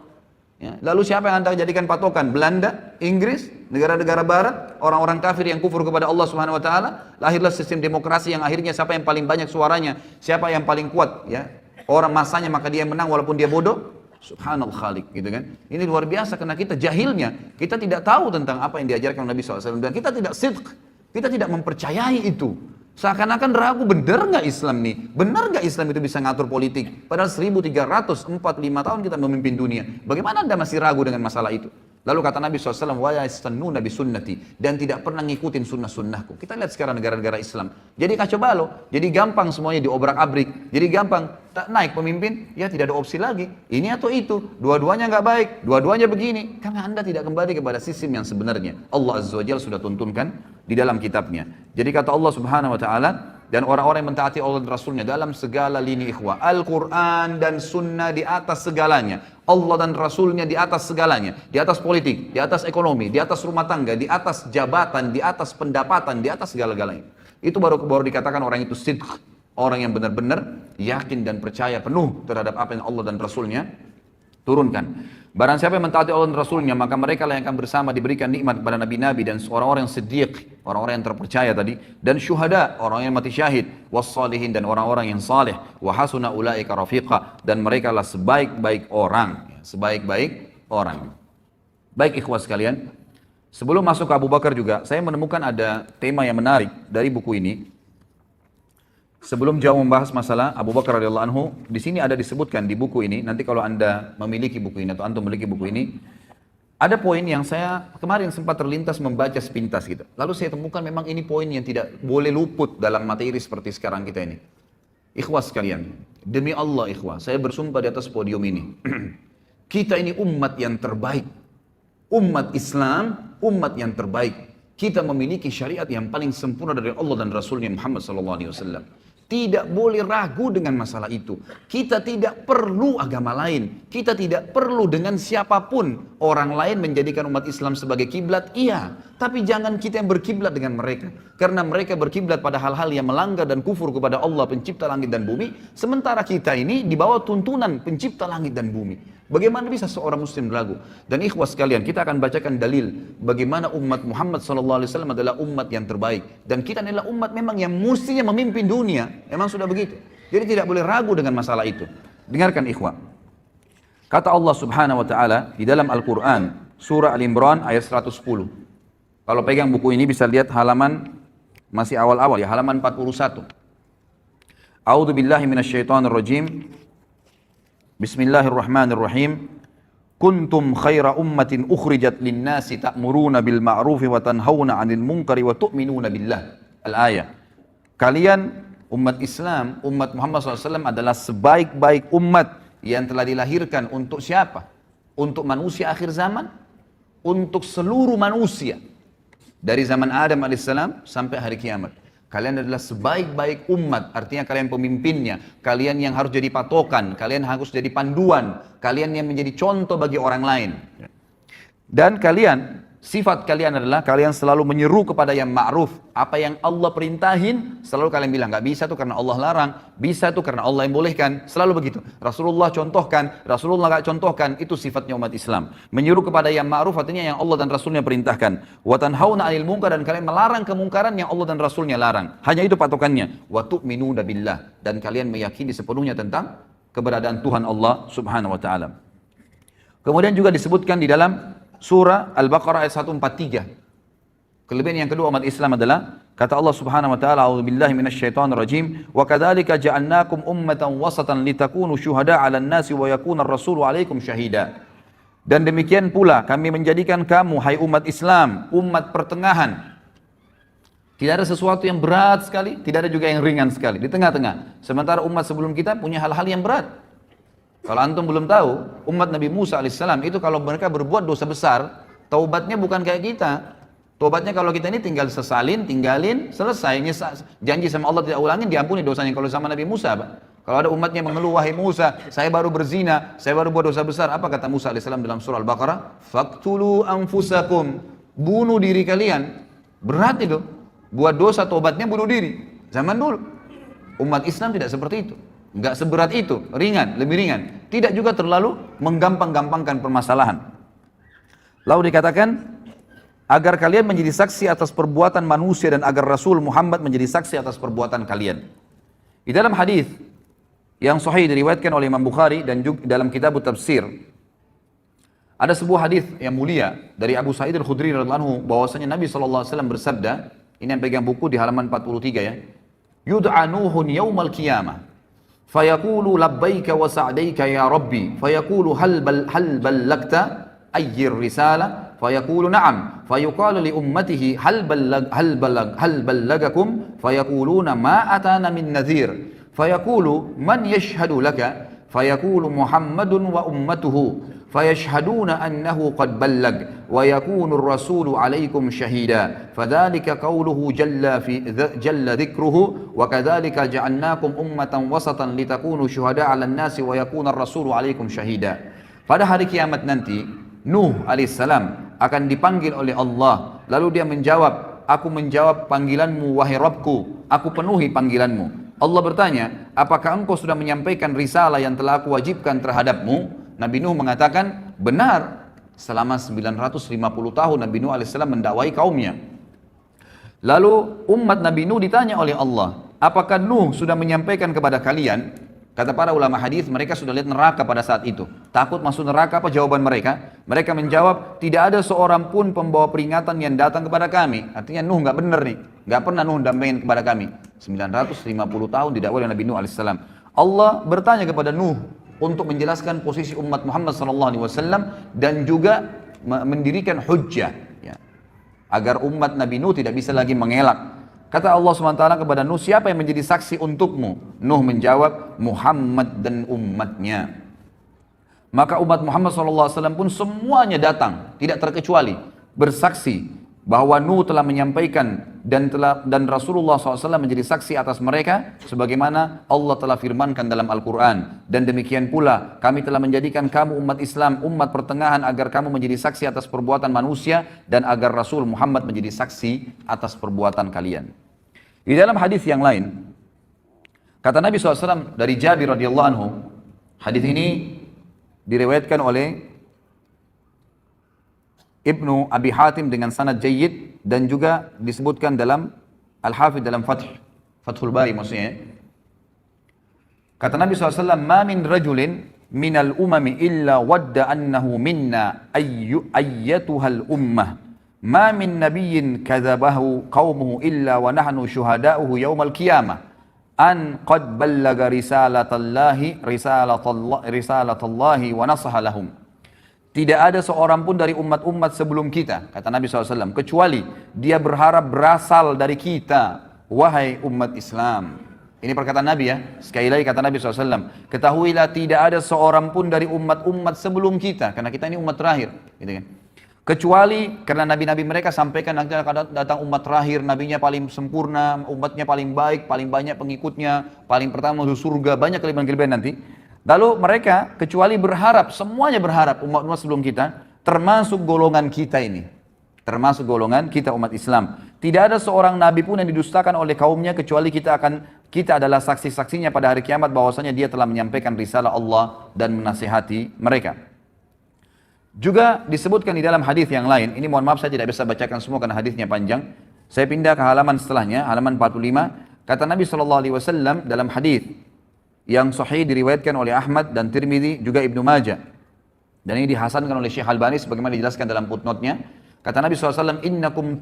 Ya. Lalu siapa yang anda jadikan patokan? Belanda, Inggris, negara-negara Barat, orang-orang kafir yang kufur kepada Allah Subhanahu Wa Taala. Lahirlah sistem demokrasi yang akhirnya siapa yang paling banyak suaranya, siapa yang paling kuat, ya orang masanya maka dia menang walaupun dia bodoh. Subhanal Khaliq, gitu kan. Ini luar biasa karena kita jahilnya, kita tidak tahu tentang apa yang diajarkan Nabi SAW dan kita tidak sidq, kita tidak mempercayai itu. Seakan-akan ragu, benar nggak Islam nih? Benar nggak Islam itu bisa ngatur politik? Padahal 1345 tahun kita memimpin dunia. Bagaimana Anda masih ragu dengan masalah itu? Lalu kata Nabi SAW, wa yastannuna bi sunnati, dan tidak pernah ngikutin sunnah-sunnahku. Kita lihat sekarang negara-negara Islam. Jadi kacau balau, jadi gampang semuanya diobrak-abrik, jadi gampang tak naik pemimpin, ya tidak ada opsi lagi. Ini atau itu, dua-duanya nggak baik, dua-duanya begini. Karena Anda tidak kembali kepada sistem yang sebenarnya. Allah Azza wa Jalla sudah tuntunkan di dalam kitabnya. Jadi kata Allah Subhanahu wa taala, dan orang-orang yang mentaati Allah dan Rasulnya dalam segala lini ikhwah. Al-Quran dan Sunnah di atas segalanya. Allah dan Rasulnya di atas segalanya. Di atas politik, di atas ekonomi, di atas rumah tangga, di atas jabatan, di atas pendapatan, di atas segala-galanya. Itu baru dikatakan orang itu sidq. Orang yang benar-benar yakin dan percaya penuh terhadap apa yang Allah dan Rasulnya turunkan. Barang siapa yang mentaati Allah dan Rasulnya, maka mereka lah yang akan bersama diberikan nikmat kepada nabi-nabi dan orang-orang yang siddiq, orang-orang yang terpercaya tadi, dan syuhada, orang yang mati syahid, wassalihin, dan orang-orang yang saleh, wa hasuna ulaika rafiqa, dan mereka lah sebaik-baik orang, sebaik-baik orang. Baik ikhwas sekalian, sebelum masuk ke Abu Bakar juga, saya menemukan ada tema yang menarik dari buku ini. Sebelum jauh membahas masalah Abu Bakar radhiyallahu anhu, di sini ada disebutkan di buku ini. Nanti kalau Anda memiliki buku ini atau antum memiliki buku ini, ada poin yang saya kemarin sempat terlintas membaca sepintas gitu. Lalu saya temukan memang ini poin yang tidak boleh luput dalam materi seperti sekarang kita ini. Ikhwas sekalian, demi Allah ikhwah, saya bersumpah di atas podium ini. Kita ini umat yang terbaik. Umat Islam, umat yang terbaik. Kita memiliki syariat yang paling sempurna dari Allah dan Rasulnya Muhammad SAW. Tidak boleh ragu dengan masalah itu. Kita tidak perlu agama lain. Kita tidak perlu dengan siapapun. Orang lain menjadikan umat Islam sebagai kiblat, iya. Tapi jangan kita yang berkiblat dengan mereka. Karena mereka berkiblat pada hal-hal yang melanggar dan kufur kepada Allah pencipta langit dan bumi. Sementara kita ini di bawah tuntunan pencipta langit dan bumi. Bagaimana bisa seorang muslim ragu? Dan ikhwas sekalian, kita akan bacakan dalil bagaimana umat Muhammad SAW adalah umat yang terbaik. Dan kita adalah umat memang yang mestinya memimpin dunia. Memang sudah begitu. Jadi tidak boleh ragu dengan masalah itu. Dengarkan ikhwah. Kata Allah Subhanahu wa taala di dalam Al-Qur'an, surah Al-Imran ayat 110. Kalau pegang buku ini bisa lihat halaman masih awal-awal ya, halaman 41. A'udzu billahi minasyaitonir rajim. Bismillahirrahmanirrahim. Kuntum khaira ummatin ukhrijat lin-nasi ta'muruna bil ma'rufi wa tanhauna 'anil munkari wa tu'minuna billah. Al-ayah. Kalian umat Islam, umat Muhammad SAW adalah sebaik-baik umat yang telah dilahirkan untuk siapa? Untuk manusia akhir zaman, untuk seluruh manusia. Dari zaman Adam AS sampai hari kiamat. Kalian adalah sebaik-baik umat, artinya kalian pemimpinnya, kalian yang harus jadi patokan, kalian harus jadi panduan, kalian yang menjadi contoh bagi orang lain. Dan kalian, sifat kalian adalah kalian selalu menyeru kepada yang ma'ruf. Apa yang Allah perintahin, selalu kalian bilang, gak bisa tuh karena Allah larang, bisa tuh karena Allah yang bolehkan, selalu begitu. Rasulullah contohkan, Rasulullah gak contohkan, itu sifatnya umat Islam. Menyeru kepada yang ma'ruf artinya yang Allah dan Rasulnya perintahkan. Wa tanhauna 'anil munkar, dan kalian melarang kemungkaran yang Allah dan Rasulnya larang. Hanya itu patokannya. Wa tu'minuna billah, dan kalian meyakini sepenuhnya tentang keberadaan Tuhan Allah Subhanahu wa taala. Kemudian juga disebutkan di dalam surah Al-Baqarah ayat 143. Kelebihan yang kedua umat Islam adalah kata Allah Subhanahu wa taala, a'udzubillahi minasyaitonir rajim, wa kadzalika ja'alnakum ummatan wasatan litakunu syuhada'a 'alan nasi wa yakuna ar-rasulu 'alaikum syahida. Dan demikian pula kami menjadikan kamu hai umat Islam umat pertengahan. Tidak ada sesuatu yang berat sekali, tidak ada juga yang ringan sekali, di tengah-tengah. Sementara umat sebelum kita punya hal-hal yang berat. Kalau antum belum tahu, umat Nabi Musa alaihissalam itu kalau mereka berbuat dosa besar, taubatnya bukan kayak kita. Taubatnya kalau kita ini tinggal sesalin, tinggalin, selesai. Janji sama Allah tidak ulangin, diampuni dosanya. Kalau sama Nabi Musa, Pak. Kalau ada umatnya mengeluh, wahai Musa, saya baru berzina, saya baru buat dosa besar. Apa kata Musa alaihissalam dalam surah Al-Baqarah? Faktulu anfusakum, bunuh diri kalian. Berat itu. Buat dosa, taubatnya bunuh diri. Zaman dulu. Umat Islam tidak seperti itu. Enggak seberat itu, ringan, lebih ringan. Tidak juga terlalu menggampang-gampangkan permasalahan. Lalu dikatakan, agar kalian menjadi saksi atas perbuatan manusia dan agar Rasul Muhammad menjadi saksi atas perbuatan kalian. Di dalam hadis yang sahih diriwayatkan oleh Imam Bukhari dan juga dalam kitab Tafsir. Ada sebuah hadis yang mulia dari Abu Sa'id Al-Khudri radhiyallahu anhu bahwasanya Nabi SAW bersabda, ini yang pegang buku di halaman 43 ya. Yud'a Nuhun yaumal qiyamah fayaqulu labbaika wa sa'daika ya rabbi fayaqulu hal ballagta ayyir risalah fayaqulu na'am fayuqalu li ummatihi hal ballagakum fayaquluna ma atana min nadhir fayaqulu man yashhadu laka fayaqulu Muhammadun wa ummatuhu فيشهدون أنه قد بلغ ويكون الرسول عليكم شهيدا فذلك قوله جل ذكره وكذلك جعلناكم أمة وسطا لتكونوا شهداء على الناس ويكون الرسول عليكم شهيدا. Pada hari kiamat nanti Nuh alaihissalam akan dipanggil oleh Allah, lalu dia menjawab, aku menjawab panggilanmu wahai Rabbku, aku penuhi panggilanmu. Allah bertanya, apakah engkau sudah menyampaikan risalah yang telah aku wajibkan terhadapmu? Nabi Nuh mengatakan, benar. Selama 950 tahun Nabi Nuh AS mendakwai kaumnya. Lalu umat Nabi Nuh ditanya oleh Allah, apakah Nuh sudah menyampaikan kepada kalian? Kata para ulama hadis, mereka sudah lihat neraka pada saat itu. Takut masuk neraka, apa jawaban mereka? Mereka menjawab, tidak ada seorang pun pembawa peringatan yang datang kepada kami. Artinya Nuh nggak benar nih, nggak pernah Nuh dampingin kepada kami. 950 tahun didakwai oleh Nabi Nuh AS. Allah bertanya kepada Nuh untuk menjelaskan posisi umat Muhammad SAW dan juga mendirikan hujjah ya, agar umat Nabi Nuh tidak bisa lagi mengelak. Kata Allah SWT kepada Nuh, siapa yang menjadi saksi untukmu? Nuh menjawab, Muhammad dan umatnya. Maka umat Muhammad SAW pun semuanya datang, tidak terkecuali, bersaksi bahwa Nuh telah menyampaikan dan Rasulullah SAW menjadi saksi atas mereka sebagaimana Allah telah firmankan dalam Al-Quran. Dan demikian pula kami telah menjadikan kamu umat Islam, umat pertengahan agar kamu menjadi saksi atas perbuatan manusia dan agar Rasul Muhammad menjadi saksi atas perbuatan kalian. Di dalam hadis yang lain kata Nabi SAW dari Jabir radhiyallahu anhu, hadis ini diriwayatkan oleh Ibnu Abi Hatim dengan sanad jayyid dan juga disebutkan dalam Al-Hafidh dalam Fathul Bari maksudnya. Kata Nabi SAW, ma min rajulin minal umami illa wadda annahu minna ayyatuhal ummah. Ma min nabiyyin kadzabahu qaumuhu illa wa nahnu syuhada'uhu yawmal qiyamah. An qad ballaga risalatallahi wa nasaha lahum. Tidak ada seorang pun dari umat-umat sebelum kita, kata Nabi SAW, kecuali dia berharap berasal dari kita, wahai umat Islam. Ini perkataan Nabi ya, sekali lagi kata Nabi SAW, ketahuilah tidak ada seorang pun dari umat-umat sebelum kita, karena kita ini umat terakhir, gitu kan. Kecuali karena nabi-nabi mereka sampaikan nanti akan datang umat terakhir, nabinya paling sempurna, umatnya paling baik, paling banyak pengikutnya, paling pertama masuk surga, banyak kelebihan-kelebihan nanti. Lalu mereka kecuali berharap, semuanya berharap umat-umat sebelum kita, termasuk golongan kita ini. Termasuk golongan kita umat Islam. Tidak ada seorang nabi pun yang didustakan oleh kaumnya kecuali kita adalah saksi-saksinya pada hari kiamat bahwasanya dia telah menyampaikan risalah Allah dan menasihati mereka. Juga disebutkan di dalam hadis yang lain, ini mohon maaf saya tidak bisa bacakan semua karena hadisnya panjang. Saya pindah ke halaman setelahnya, halaman 45. Kata Nabi SAW dalam hadis yang sahih diriwayatkan oleh Ahmad dan Tirmidzi juga Ibnu Majah. Dan ini dihasankan oleh Syekh Albani sebagaimana dijelaskan dalam footnote-nya. Kata Nabi SAW, innakum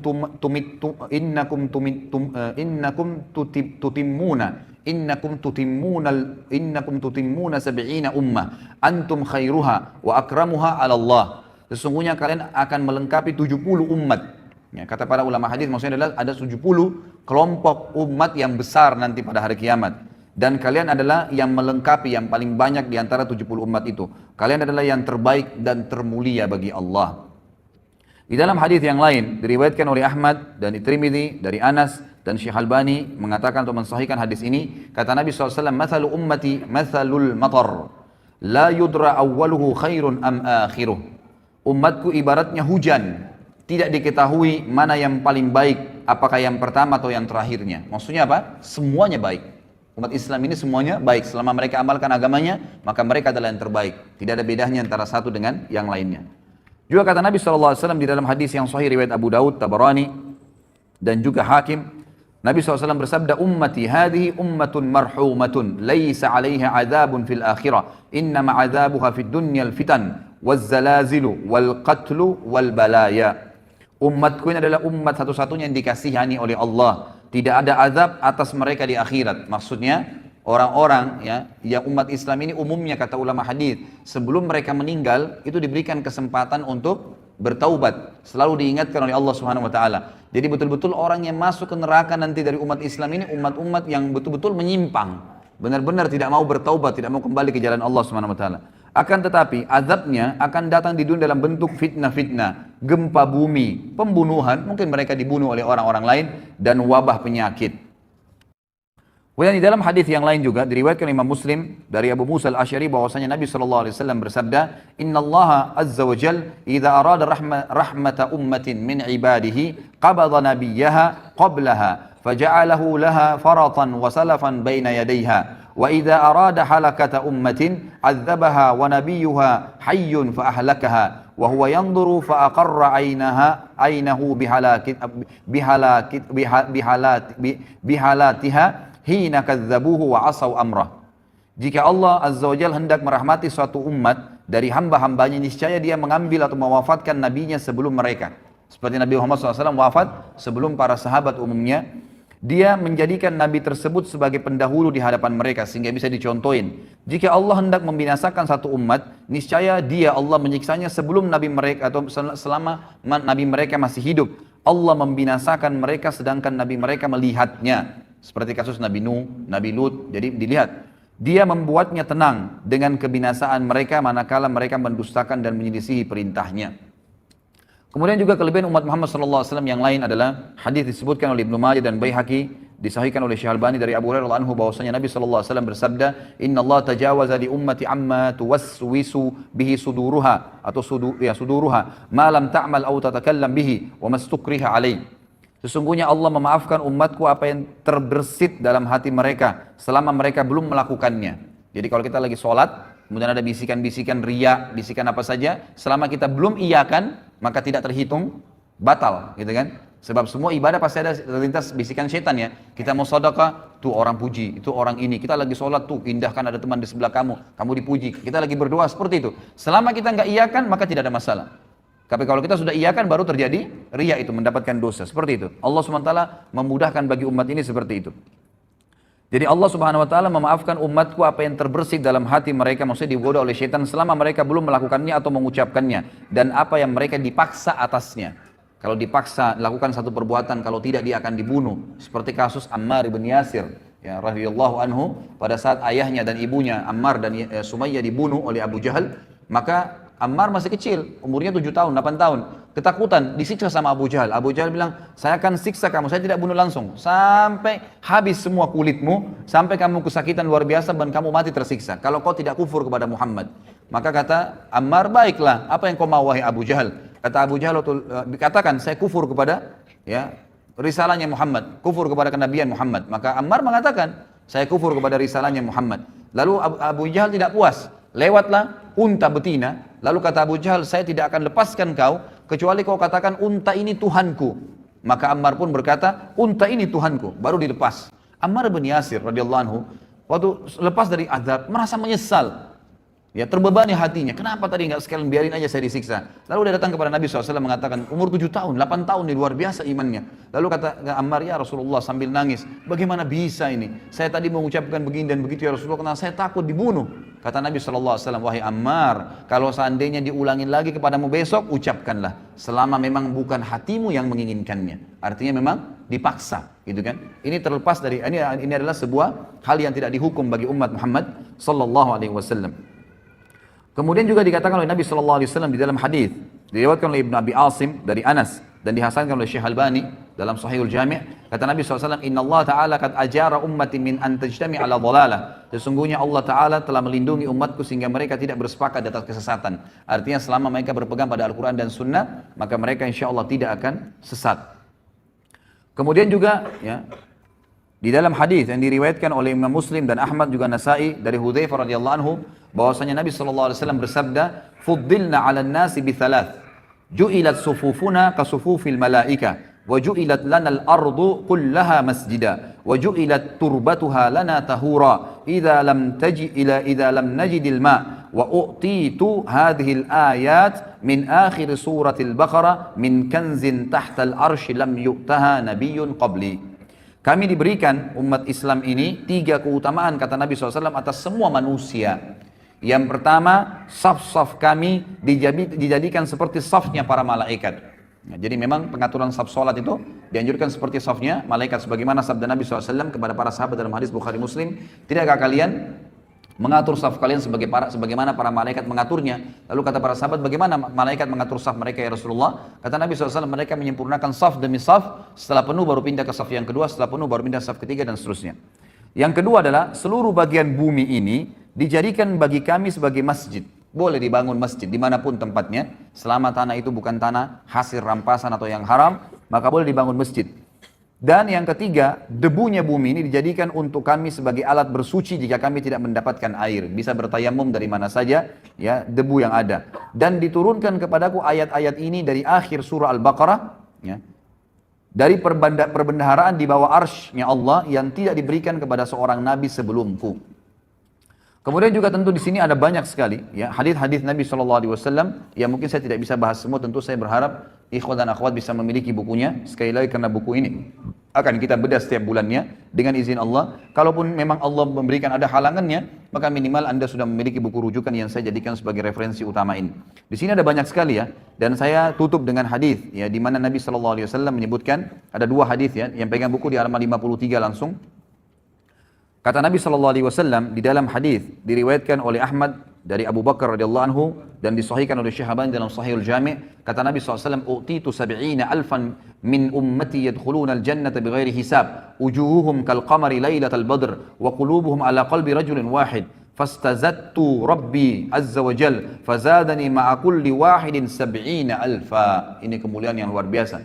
tutimmuna sab'ina ummah antum khairuha wa akramuha 'ala Allah. Sesungguhnya kalian akan melengkapi 70 umat. Ya, kata para ulama hadis maksudnya adalah ada 70 kelompok umat yang besar nanti pada hari kiamat. Dan kalian adalah yang melengkapi, yang paling banyak di antara 70 umat itu. Kalian adalah yang terbaik dan termulia bagi Allah. Di dalam hadis yang lain, diriwayatkan oleh Ahmad dan Tirmidzi dari Anas dan Syekh Albani mengatakan atau mensahihkan hadis ini. Kata Nabi SAW, mathalu ummati mathalul matar. La yudra awwaluhu khairun am akhiruh. Umatku ibaratnya hujan. Tidak diketahui mana yang paling baik, apakah yang pertama atau yang terakhirnya. Maksudnya apa? Semuanya baik. Umat Islam ini semuanya baik. Selama mereka amalkan agamanya, maka mereka adalah yang terbaik. Tidak ada bedanya antara satu dengan yang lainnya. Juga kata Nabi SAW di dalam hadis yang sahih riwayat Abu Daud, Tabarani, dan juga Hakim. Nabi SAW bersabda, ummati hadhihi ummatun marhumatun, laysa 'alaiha 'adzabun fil akhirah, innama 'adzabuha fid dunyal fitan, wazzalazilu, wal qatlu, wal balaya. Umatku ini adalah umat satu-satunya yang dikasihani oleh Allah. Tidak ada azab atas mereka di akhirat. Maksudnya, orang-orang ya, yang umat Islam ini umumnya kata ulama hadis, sebelum mereka meninggal, itu diberikan kesempatan untuk bertaubat. Selalu diingatkan oleh Allah Subhanahu wa taala. Jadi betul-betul orang yang masuk ke neraka nanti dari umat Islam ini umat-umat yang betul-betul menyimpang, benar-benar tidak mau bertaubat, tidak mau kembali ke jalan Allah Subhanahu wa taala. Akan tetapi azabnya akan datang di dunia dalam bentuk fitnah-fitnah, gempa bumi, pembunuhan, mungkin mereka dibunuh oleh orang-orang lain, dan wabah penyakit. Kemudian di dalam hadis yang lain juga diriwayatkan Imam Muslim dari Abu Musa al-Asy'ari bahwasanya Nabi SAW bersabda, Inna Allah Azza wa Jal idza arada rahmata ummatin min ibadihi qabada nabiyyaha qablaha faja'alahu laha faratan wa salafan baina yadayha wa idza arada halakata ummatin adzabaha wa nabiyyuha hayyun fa ahlakaha wa huwa yanzuru fa aqarra aynahu bihalatiha hina kadzabuhu wa asaw amrah. Jika Allah Azza wa Jalla hendak merahmati suatu umat dari hamba-hambanya, niscaya dia mengambil atau mewafatkan nabinya sebelum mereka. Seperti Nabi Muhammad SAW wafat sebelum para sahabat umumnya. Dia menjadikan nabi tersebut sebagai pendahulu di hadapan mereka sehingga bisa dicontohin. Jika Allah hendak membinasakan satu umat, niscaya dia Allah menyiksanya sebelum nabi mereka atau selama nabi mereka masih hidup. Allah membinasakan mereka sedangkan nabi mereka melihatnya. Seperti kasus Nabi Nuh, Nabi Lut. Jadi dilihat, dia membuatnya tenang dengan kebinasaan mereka manakala mereka mendustakan dan menyelisihi perintahnya. Kemudian juga kelebihan umat Muhammad SAW yang lain adalah hadis disebutkan oleh Ibnu Majah dan Baihaqi, disahihkan oleh Syekh Albani dari Abu Hurairah anhu bahwasanya Nabi SAW bersabda, Inna Allah tajawaza li ummati amma tuwaswisu bihi suduruha atau suduruha ma lam ta'mal aw tatakallam bihi wa mastukriha alaih. Sesungguhnya Allah memaafkan umatku apa yang terbersit dalam hati mereka selama mereka belum melakukannya. Jadi kalau kita lagi sholat, kemudian ada bisikan-bisikan riya, bisikan apa saja, selama kita belum iyakan, maka tidak terhitung batal, gitu kan? Sebab semua ibadah pasti ada terlintas bisikan setan ya. Kita mau sedekah, tuh orang puji, itu orang ini. Kita lagi sholat tuh, indahkan ada teman di sebelah kamu, kamu dipuji. Kita lagi berdoa seperti itu. Selama kita nggak iyakan, maka tidak ada masalah. Tapi kalau kita sudah iyakan baru terjadi riya, itu mendapatkan dosa. Seperti itu. Allah SWT memudahkan bagi umat ini seperti itu. Jadi Allah Subhanahu wa taala memaafkan umatku apa yang terbersih dalam hati mereka, maksudnya digoda oleh syaitan selama mereka belum melakukannya atau mengucapkannya, dan apa yang mereka dipaksa atasnya. Kalau dipaksa lakukan satu perbuatan, kalau tidak dia akan dibunuh. Seperti kasus Ammar ibn Yasir ya radhiyallahu anhu, pada saat ayahnya dan ibunya Ammar dan Sumayyah dibunuh oleh Abu Jahal, maka Ammar masih kecil, umurnya 7 tahun, 8 tahun. Ketakutan, disiksa sama Abu Jahal. Abu Jahal bilang, saya akan siksa kamu, saya tidak bunuh langsung. Sampai habis semua kulitmu, sampai kamu kesakitan luar biasa dan kamu mati tersiksa. Kalau kau tidak kufur kepada Muhammad. Maka kata Ammar, baiklah, apa yang kau mau wahai Abu Jahal? Kata Abu Jahal, katakan, saya kufur kepada risalahnya Muhammad, kufur kepada kenabian Muhammad. Maka Ammar mengatakan, saya kufur kepada risalahnya Muhammad. Lalu Abu Jahal tidak puas. Lewatlah unta betina, lalu kata Abu Jahal, saya tidak akan lepaskan kau kecuali kau katakan unta ini Tuhanku. Maka Ammar pun berkata, unta ini Tuhanku, baru dilepas. Ammar bin Yasir radhiyallahu anhu waktu lepas dari azab merasa menyesal, ya terbebani hatinya. Kenapa tadi nggak sekalian biarin aja saya disiksa? Lalu dia datang kepada Nabi SAW mengatakan, umur 7 tahun, 8 tahun ini luar biasa imannya. Lalu kata Ammar, ya Rasulullah sambil nangis, bagaimana bisa ini? Saya tadi mengucapkan begini dan begitu ya Rasulullah, karena saya takut dibunuh. Kata Nabi SAW, wahai Ammar, kalau seandainya diulangin lagi kepadamu besok, ucapkanlah. Selama memang bukan hatimu yang menginginkannya. Artinya memang dipaksa, gitu kan? Ini terlepas dari, ini adalah sebuah hal yang tidak dihukum bagi umat Muhammad SAW. Kemudian juga dikatakan oleh Nabi SAW di dalam hadis diriwayatkan oleh Ibnu Abi Asim dari Anas dan dihasankan oleh Syekh Albani dalam Sahihul Jami', kata Nabi SAW, Inna Allah Ta'ala qad ajara ummati min an tajtami' ala dhalalah. Sesungguhnya Allah Ta'ala telah melindungi umatku sehingga mereka tidak bersepakat di atas kesesatan. Artinya selama mereka berpegang pada Al-Quran dan Sunnah, maka mereka insya Allah tidak akan sesat. Kemudian juga ya, di dalam hadis yang diriwayatkan oleh Imam Muslim dan Ahmad juga Nasai dari Hudzaifah radhiyallahu anhu bahwasanya Nabi sallallahu alaihi wasallam bersabda, "Fuddilna 'alan nasi bi thalath. Ju'ilat sufufuna ka sufufil malaika وجعلت لنا الأرض كلها مسجدا وجعلت تربتها لنا طهورا إذا لم نجد الماء وأعطيت هذه الآيات من آخر سورة البقرة من كنز تحت العرش لم يؤتها نبي قبلي. Kami diberikan umat Islam ini 3 keutamaan kata Nabi SAW atas semua manusia. Yang pertama, saf-saf kami dijadikan seperti safnya para malaikat. Nah, jadi memang pengaturan saf solat itu dianjurkan seperti safnya malaikat, sebagaimana sabda Nabi SAW kepada para sahabat dalam hadis Bukhari Muslim, tidakkah kalian mengatur saf kalian sebagaimana para malaikat mengaturnya? Lalu kata para sahabat, bagaimana malaikat mengatur saf mereka ya Rasulullah? Kata Nabi SAW, mereka menyempurnakan saf demi saf, setelah penuh baru pindah ke saf yang kedua, setelah penuh baru pindah ke saf ketiga, dan seterusnya. Yang kedua adalah seluruh bagian bumi ini dijadikan bagi kami sebagai masjid. Boleh dibangun masjid dimanapun tempatnya, selama tanah itu bukan tanah hasil rampasan atau yang haram, maka boleh dibangun masjid. Dan yang ketiga, debunya bumi ini dijadikan untuk kami sebagai alat bersuci jika kami tidak mendapatkan air. Bisa bertayamum dari mana saja, ya, debu yang ada. Dan diturunkan kepadaku ayat-ayat ini dari akhir surah Al-Baqarah, ya, dari perbendaharaan di bawah arsy-Nya Allah yang tidak diberikan kepada seorang nabi sebelumku. Kemudian juga tentu di sini ada banyak sekali ya hadis-hadis Nabi SAW yang mungkin saya tidak bisa bahas semua. Tentu saya berharap ikhwan dan akhwat bisa memiliki bukunya. Sekali lagi karena buku ini akan kita bedah setiap bulannya dengan izin Allah. Kalaupun memang Allah memberikan ada halangannya, maka minimal Anda sudah memiliki buku rujukan yang saya jadikan sebagai referensi utama ini. Di sini ada banyak sekali ya, dan saya tutup dengan hadis ya di mana Nabi SAW menyebutkan ada 2 hadis ya, yang pegang buku di halaman 53 langsung. Kata Nabi SAW di dalam hadis diriwayatkan oleh Ahmad dari Abu Bakar radhiyallahu anhu dan disahihkan oleh Syekh Albani dalam Sahihul Jami'. Kata Nabi SAW, "Utitu 70 alfan min ummati yadkhuluna al-jannata bighairi hisab, wujuhuhum kal qamari lailatal badr wa qulubuhum ala qalbi rajulin wahid. Fastazattu Rabbi azza wa jal, fazadani ma'a kulli wahidin 70 alfa." Ini kemuliaan yang luar biasa.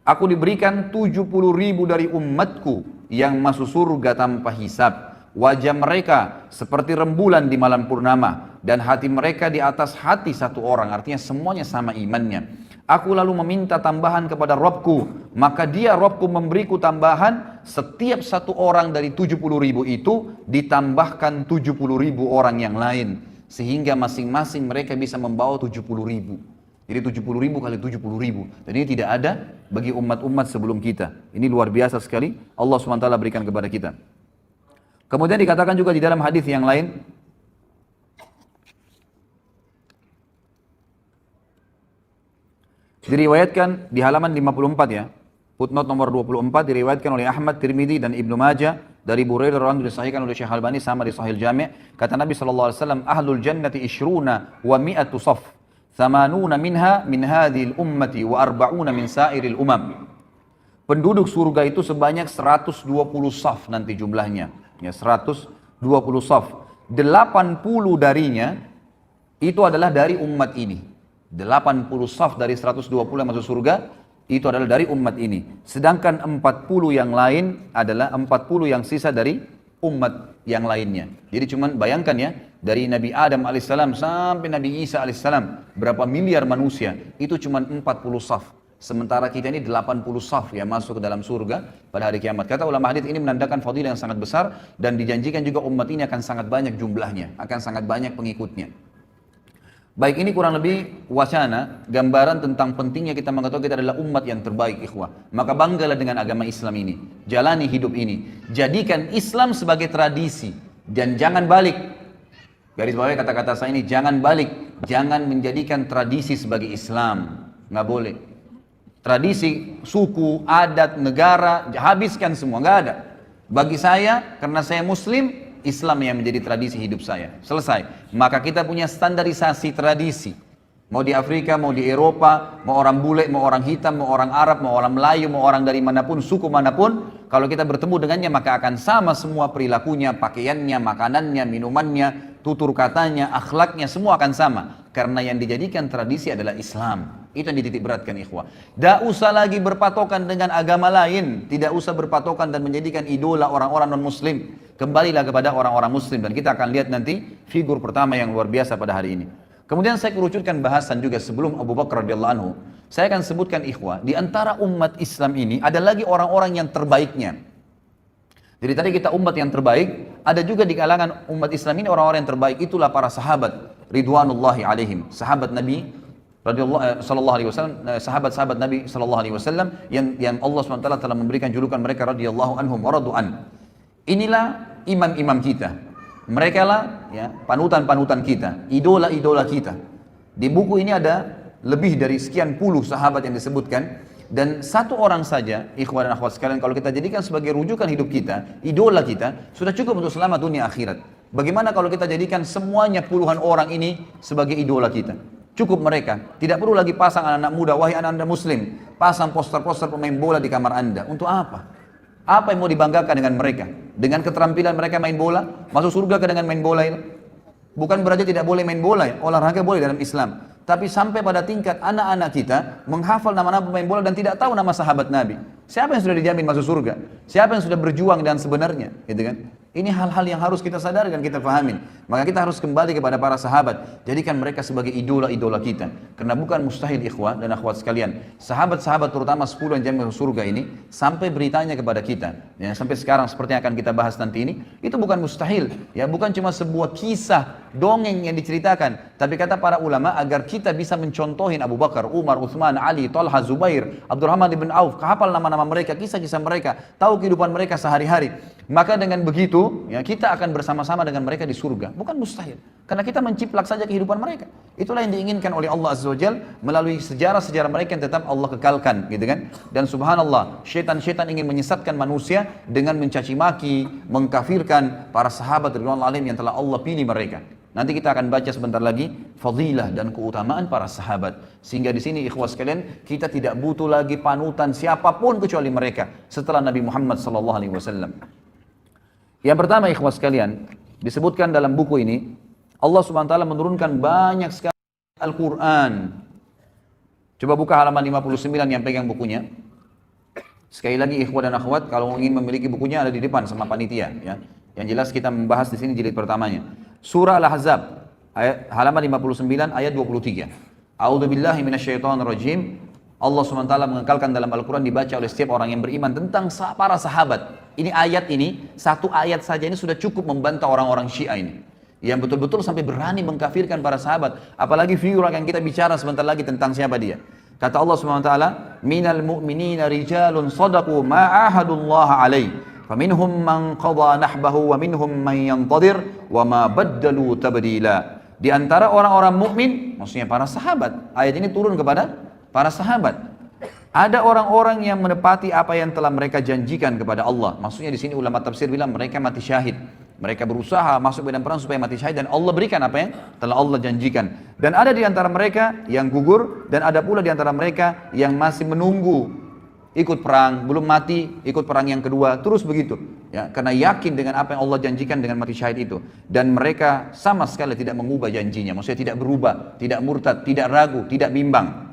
Aku diberikan 70.000 dari umatku yang masuk surga tanpa hisab. Wajah mereka seperti rembulan di malam purnama, dan hati mereka di atas hati satu orang, artinya semuanya sama imannya. Aku lalu meminta tambahan kepada Rabbku, maka dia Rabbku memberiku tambahan. Setiap satu orang dari 70.000 itu ditambahkan 70.000 orang yang lain, sehingga masing-masing mereka bisa membawa 70.000. Jadi 70.000 kali 70.000. Dan ini tidak ada bagi umat-umat sebelum kita. Ini luar biasa sekali Allah SWT berikan kepada kita. Kemudian dikatakan juga di dalam hadis yang lain, diriwayatkan di halaman 54 ya, footnote nomor 24, diriwayatkan oleh Ahmad, Tirmidzi dan Ibnu Majah dari Burairah radhiyallahu anhu, disahihkan oleh Syekh Albani sama di Sahih Jami'. Kata Nabi SAW, ahlul jannati ishruna wa mi'atu saf, thamanuna minha min hadhil ummati wa arba'una min sairil umam. Penduduk surga itu sebanyak 120 saf nanti jumlahnya, ya, 120 saf. 80 darinya itu adalah dari umat ini. 80 saf dari 120 yang masuk surga itu adalah dari umat ini. Sedangkan 40 yang lain adalah 40 yang sisa dari umat yang lainnya. Jadi cuman bayangkan ya, dari Nabi Adam alaihissalam sampai Nabi Isa alaihissalam, berapa miliar manusia, itu cuman 40 saf. Sementara kita ini 80 saf yang masuk ke dalam surga pada hari kiamat. Kata ulama hadis ini menandakan fadilah yang sangat besar, dan dijanjikan juga umat ini akan sangat banyak jumlahnya, akan sangat banyak pengikutnya. Baik, ini kurang lebih wacana, gambaran tentang pentingnya kita mengetahui kita adalah umat yang terbaik, ikhwah. Maka banggalah dengan agama Islam ini, jalani hidup ini, jadikan Islam sebagai tradisi, dan jangan balik. Garis bawah kata-kata saya ini, jangan balik, jangan menjadikan tradisi sebagai Islam, nggak boleh. Tradisi, suku, adat, negara, habiskan semua, nggak ada. Bagi saya, karena saya Muslim, Islam yang menjadi tradisi hidup saya. Selesai. Maka kita punya standarisasi tradisi. Mau di Afrika, mau di Eropa, mau orang bule, mau orang hitam, mau orang Arab, mau orang Melayu, mau orang dari manapun, suku manapun, kalau kita bertemu dengannya maka akan sama semua perilakunya, pakaiannya, makanannya, minumannya, tutur katanya, akhlaknya, semua akan sama. Karena yang dijadikan tradisi adalah Islam. Itu yang dititik beratkan, ikhwah. Tidak usah lagi berpatokan dengan agama lain. Tidak usah berpatokan dan menjadikan idola orang-orang non-muslim. Kembalilah kepada orang-orang muslim. Dan kita akan lihat nanti figur pertama yang luar biasa pada hari ini. Kemudian saya kerucutkan bahasan juga sebelum Abu Bakar radhiyallahu anhu. Saya akan sebutkan ikhwah, di antara umat Islam ini ada lagi orang-orang yang terbaiknya. Jadi tadi kita umat yang terbaik, ada juga di kalangan umat Islam ini orang-orang yang terbaik, itulah para sahabat ridwanullahi alaihim, sahabat Nabi sallallahu alaihi wasallam, sahabat-sahabat Nabi sallallahu alaihi wasallam yang Allah SWT telah memberikan julukan mereka radhiyallahu anhum wa radu'an. Inilah imam-imam kita. Mereka lah ya, panutan-panutan kita, idola-idola kita. Di buku ini ada lebih dari sekian puluh sahabat yang disebutkan, dan satu orang saja, ikhwan dan akhwat sekalian, kalau kita jadikan sebagai rujukan hidup kita, idola kita, sudah cukup untuk selamat dunia akhirat. Bagaimana kalau kita jadikan semuanya puluhan orang ini sebagai idola kita? Cukup mereka, tidak perlu lagi pasang anak-anak muda, wahai anak-anak muslim, pasang poster-poster pemain bola di kamar anda. Untuk apa? Apa yang mau dibanggakan dengan mereka? Dengan keterampilan mereka main bola? Masuk surga ke dengan main bola ini? Bukan berarti tidak boleh main bola ya, olahraga boleh dalam Islam. Tapi sampai pada tingkat anak-anak kita menghafal nama-nama pemain bola dan tidak tahu nama sahabat Nabi. Siapa yang sudah dijamin masuk surga? Siapa yang sudah berjuang dan sebenarnya? Gitu kan? Ini hal-hal yang harus kita sadari dan kita pahamin. Maka kita harus kembali kepada para sahabat. Jadikan mereka sebagai idola-idola kita. Karena bukan mustahil ikhwah dan akhwat sekalian. Sahabat-sahabat terutama 10 yang jamin masuk surga ini, sampai beritanya kepada kita. Ya, sampai sekarang seperti yang akan kita bahas nanti ini, itu bukan mustahil. Ya, bukan cuma sebuah kisah, dongeng yang diceritakan. Tapi kata para ulama, agar kita bisa mencontohin Abu Bakar, Umar, Uthman, Ali, Talha, Zubair, Abdurrahman ibn Auf, hafal nama-nama mereka, kisah-kisah mereka, tahu kehidupan mereka sehari-hari. Maka dengan begitu, ya, kita akan bersama-sama dengan mereka di surga. Bukan mustahil. Karena kita menciplak saja kehidupan mereka. Itulah yang diinginkan oleh Allah Azza wa Jalla melalui sejarah-sejarah mereka yang tetap Allah kekalkan, gitu kan? Dan subhanallah, syaitan-syaitan ingin menyesatkan manusia dengan mencaci maki, mengkafirkan para sahabat radhiyallahu anhum yang telah Allah pilih mereka. Nanti kita akan baca sebentar lagi fadilah dan keutamaan para sahabat. Sehingga di sini ikhwas sekalian, kita tidak butuh lagi panutan siapapun kecuali mereka setelah Nabi Muhammad sallallahu alaihi wasallam. Yang pertama ikhwas sekalian, disebutkan dalam buku ini, Allah Subhanahu wa taala menurunkan banyak sekali Al-Qur'an. Coba buka halaman 59 yang pegang bukunya. Sekali lagi ikhwah dan akhwat, kalau ingin memiliki bukunya ada di depan sama panitia ya. Yang jelas kita membahas di sini jilid pertamanya. Surah Al-Ahzab, halaman 59 ayat 23. A'udzubillahi minasyaitonirrajim. Allah SWT mengekalkan dalam Al-Quran dibaca oleh setiap orang yang beriman tentang para sahabat. Ini ayat ini, satu ayat saja ini sudah cukup membantah orang-orang Syiah ini. Yang betul-betul sampai berani mengkafirkan para sahabat. Apalagi figura yang kita bicara sebentar lagi tentang siapa dia. Kata Allah SWT, minal mu'minina rijalun sadaqu ma'ahadullaha alaih. Faminhum man qadha nahbahu wa minhum man yantadir wa ma baddalu tabdila. Di antara orang-orang mukmin, maksudnya para sahabat. Ayat ini turun kepada para sahabat. Ada orang-orang yang menepati apa yang telah mereka janjikan kepada Allah. Maksudnya di sini ulama tafsir bilang mereka mati syahid. Mereka berusaha masuk medan perang supaya mati syahid dan Allah berikan apa yang telah Allah janjikan. Dan ada di antara mereka yang gugur dan ada pula di antara mereka yang masih menunggu ikut perang, belum mati, ikut perang yang kedua, terus begitu. Ya, karena yakin dengan apa yang Allah janjikan dengan mati syahid itu. Dan mereka sama sekali tidak mengubah janjinya. Maksudnya tidak berubah, tidak murtad, tidak ragu, tidak bimbang.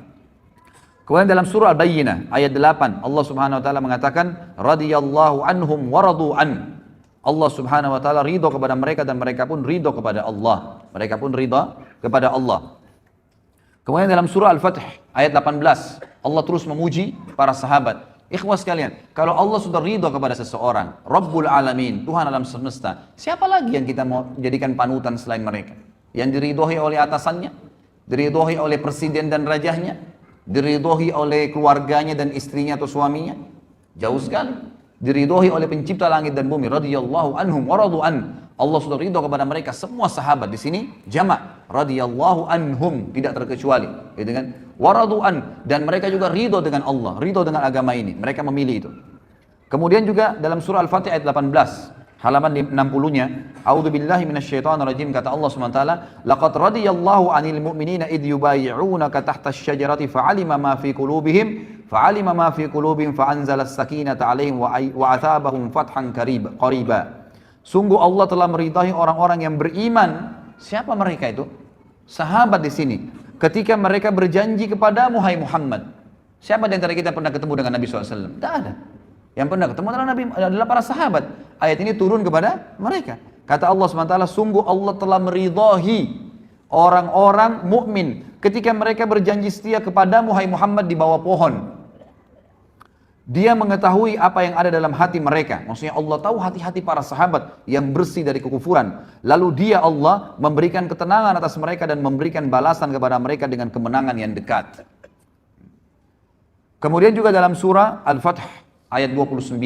Kemudian dalam surah Al-Bayyinah ayat 8 Allah Subhanahu wa taala mengatakan radhiyallahu anhum wa radu an. Allah Subhanahu wa taala ridha kepada mereka dan mereka pun ridha kepada Allah. Mereka pun ridha kepada Allah. Kemudian dalam surah Al-Fath ayat 18 Allah terus memuji para sahabat. Ikhwas sekalian, kalau Allah sudah ridha kepada seseorang, Rabbul Alamin, Tuhan alam semesta, siapa lagi yang kita mau jadikan panutan selain mereka? Yang diridhoi oleh atasannya, diridhoi oleh presiden dan rajahnya, diridhoi oleh keluarganya dan istrinya atau suaminya? Jauh sekali. Diridhoi oleh pencipta langit dan bumi, radhiyallahu anhum wa radu an. Allah sudah ridha kepada mereka semua sahabat. Di sini jamak, radhiyallahu anhum, tidak terkecuali, gitu kan? Wa radu an, dan mereka juga ridha dengan Allah, ridha dengan agama ini. Mereka memilih itu. Kemudian juga dalam surah Al-Fatih ayat 18 halaman 60-nya, a'udzubillahi minasyaitonirrajim, kata Allah SWT, laqad radiyallahu 'anil mu'minina id yubayyi'unaka tahta asy-syajarati fa'alima ma fi qulubihim fa'anzala as-sakinata 'alaihim wa athabahum fathan qariba. Sungguh Allah telah meridai orang-orang yang beriman. Siapa mereka itu? Sahabat di sini. Ketika mereka berjanji kepadamu, hai Muhammad. Siapa di antara kita pernah ketemu dengan Nabi SAW? Tidak ada. Yang pernah ketemu adalah para sahabat. Ayat ini turun kepada mereka. Kata Allah SWT, sungguh Allah telah meridai orang-orang mukmin ketika mereka berjanji setia kepadamu hai Muhammad di bawah pohon. Dia mengetahui apa yang ada dalam hati mereka. Maksudnya Allah tahu hati-hati para sahabat yang bersih dari kekufuran. Lalu dia Allah memberikan ketenangan atas mereka dan memberikan balasan kepada mereka dengan kemenangan yang dekat. Kemudian juga dalam surah Al-Fath ayat 29.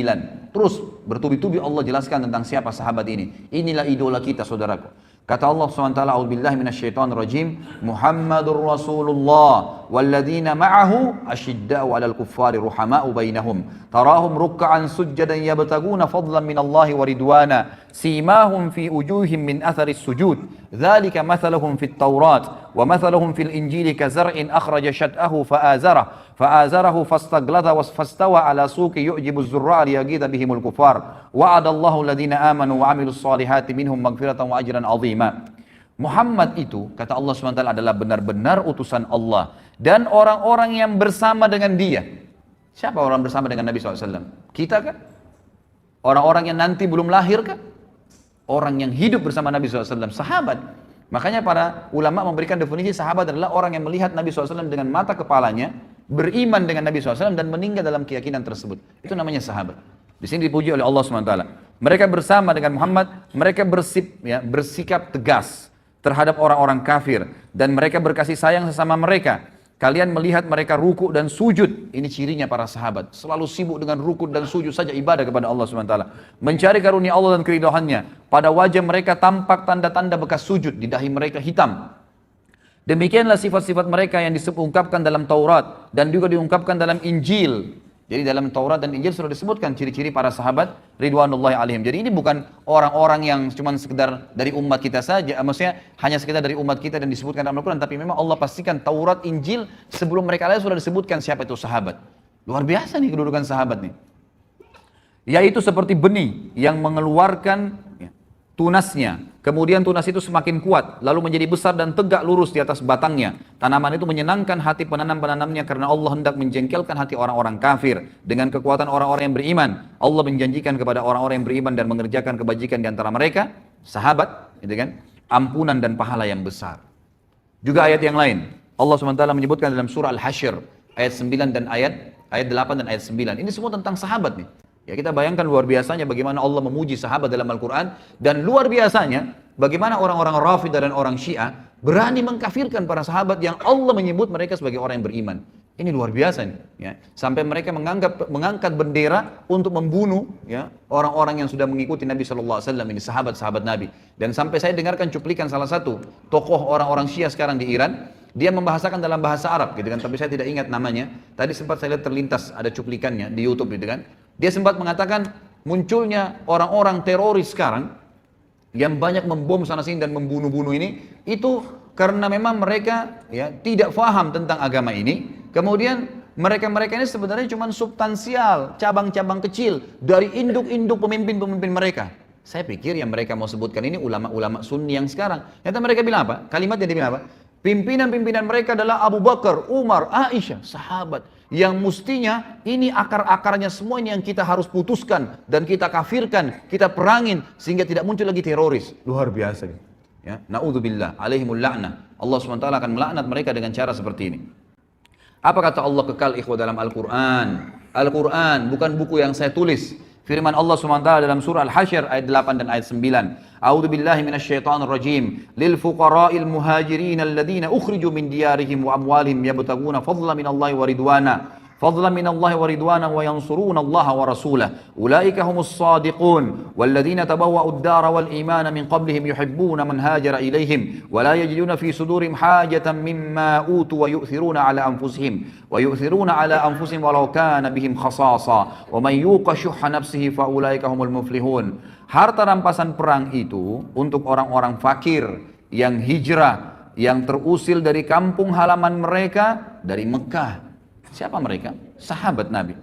Terus bertubi-tubi Allah jelaskan tentang siapa sahabat ini. Inilah idola kita saudaraku. Kata Allah SWT, A'udzubillahi minasyaitonir rajim, Muhammadur Rasulullah walladzina ma'ahu asyidda'u 'alal kuffari ruhama'u bainahum tarahum ruk'an sujjadan yabtaguna fadlan minallahi wa ridwana simahum fi wujuhihim min atharis sujud dzalika mathaluhum fit Taurat wa mathaluhum fil Injili kazar'in akhraja syat'ahu fa'azarahu fastagladha fastawa 'ala suqi yu'jibu az-zurra'a liyaghiza bihimul kuffar wa'adallahu alladhina amanu wa 'amilus solihati minhum maghfiratan wa ajran 'azima. Muhammad itu, kata Allah SWT, adalah benar-benar utusan Allah. Dan orang-orang yang bersama dengan dia. Siapa orang bersama dengan Nabi SAW? Kita kan? Orang-orang yang nanti belum lahir kan? Orang yang hidup bersama Nabi SAW. Sahabat. Makanya para ulama memberikan definisi sahabat adalah orang yang melihat Nabi SAW dengan mata kepalanya, beriman dengan Nabi SAW dan meninggal dalam keyakinan tersebut. Itu namanya sahabat. Di sini dipuji oleh Allah SWT. Mereka bersama dengan Muhammad, mereka bersikap tegas terhadap orang-orang kafir dan mereka berkasih sayang sesama mereka. Kalian melihat mereka ruku dan sujud, ini cirinya para sahabat, selalu sibuk dengan ruku dan sujud saja ibadah kepada Allah SWT, mencari karunia Allah dan keridhaannya. Pada wajah mereka tampak tanda-tanda bekas sujud, di dahi mereka hitam. Demikianlah sifat-sifat mereka yang diungkapkan dalam Taurat dan juga diungkapkan dalam Injil. Jadi dalam Taurat dan Injil sudah disebutkan ciri-ciri para sahabat ridwanullahi alaihim. Jadi ini bukan orang-orang yang cuma sekedar dari umat kita saja, maksudnya hanya sekedar dari umat kita dan disebutkan dalam Al-Quran, tapi memang Allah pastikan Taurat, Injil sebelum mereka lahir sudah disebutkan siapa itu sahabat. Luar biasa nih kedudukan sahabat nih. Yaitu seperti benih yang mengeluarkan tunasnya. Kemudian tunas itu semakin kuat, lalu menjadi besar dan tegak lurus di atas batangnya. Tanaman itu menyenangkan hati penanam-penanamnya karena Allah hendak menjengkelkan hati orang-orang kafir. Dengan kekuatan orang-orang yang beriman, Allah menjanjikan kepada orang-orang yang beriman dan mengerjakan kebajikan di antara mereka, sahabat, gitu kan, ampunan dan pahala yang besar. Juga ayat yang lain, Allah SWT menyebutkan dalam surah Al-Hasyr, ayat 9 dan ayat 8 dan ayat 9. Ini semua tentang sahabat nih. Ya, kita bayangkan luar biasanya bagaimana Allah memuji sahabat dalam Al-Quran, dan luar biasanya bagaimana orang-orang Rafidah dan orang Syiah berani mengkafirkan para sahabat yang Allah menyebut mereka sebagai orang yang beriman. Ini luar biasa nih, ya. Sampai mereka mengangkat bendera untuk membunuh, ya, orang-orang yang sudah mengikuti Nabi SAW, ini sahabat-sahabat Nabi. Dan sampai saya dengarkan cuplikan salah satu tokoh orang-orang Syiah sekarang di Iran, dia membahasakan dalam bahasa Arab, gitu kan, tapi saya tidak ingat namanya. Tadi sempat saya lihat terlintas ada cuplikannya di YouTube, gitu kan. Dia sempat mengatakan munculnya orang-orang teroris sekarang yang banyak membom sana sini dan membunuh-bunuh ini, itu karena memang mereka, ya, tidak faham tentang agama ini. Kemudian mereka-mereka ini sebenarnya cuma substansial, cabang-cabang kecil dari induk-induk pemimpin-pemimpin mereka. Saya pikir yang mereka mau sebutkan ini ulama-ulama Sunni yang sekarang. Ternyata mereka bilang apa? Kalimat yang dia bilang apa? Pimpinan-pimpinan mereka adalah Abu Bakar, Umar, Aisyah, sahabat. Yang mestinya ini akar-akarnya semua ini yang kita harus putuskan dan kita kafirkan, kita perangin sehingga tidak muncul lagi teroris. Luar biasa. Ya, naudzubillah, alaihimul la'nah. Allah SWT akan melaknat mereka dengan cara seperti ini. Apa kata Allah kekal ikhwah dalam Al-Quran? Al-Quran bukan buku yang saya tulis. Firman Allah SWT dalam surah Al-Hasyr ayat 8 dan ayat 9. A'udzu billahi minasyaitonir rajim. Lil fuqara'il muhajirin alladziina ukhriju min diyarihim wa amwalihim yabtaguna fadlan minallahi wa ridwana. فضلا من الله ورضوانا وينصرون الله ورسوله أولئك هم الصادقون والذين تبوأوا الدار والإيمان من قبلهم يحبون من هاجر إليهم ولا يجدون في صدورهم حاجة مما أوتوا ويؤثرون على أنفسهم ولو كان بهم خصاصة ومن يوق شح نفسه فأولئك هم المفلحون. Harta rampasan perang itu untuk orang-orang fakir yang hijrah, yang terusir dari kampung halaman mereka dari Mekah. Siapa mereka? Sahabat Nabi.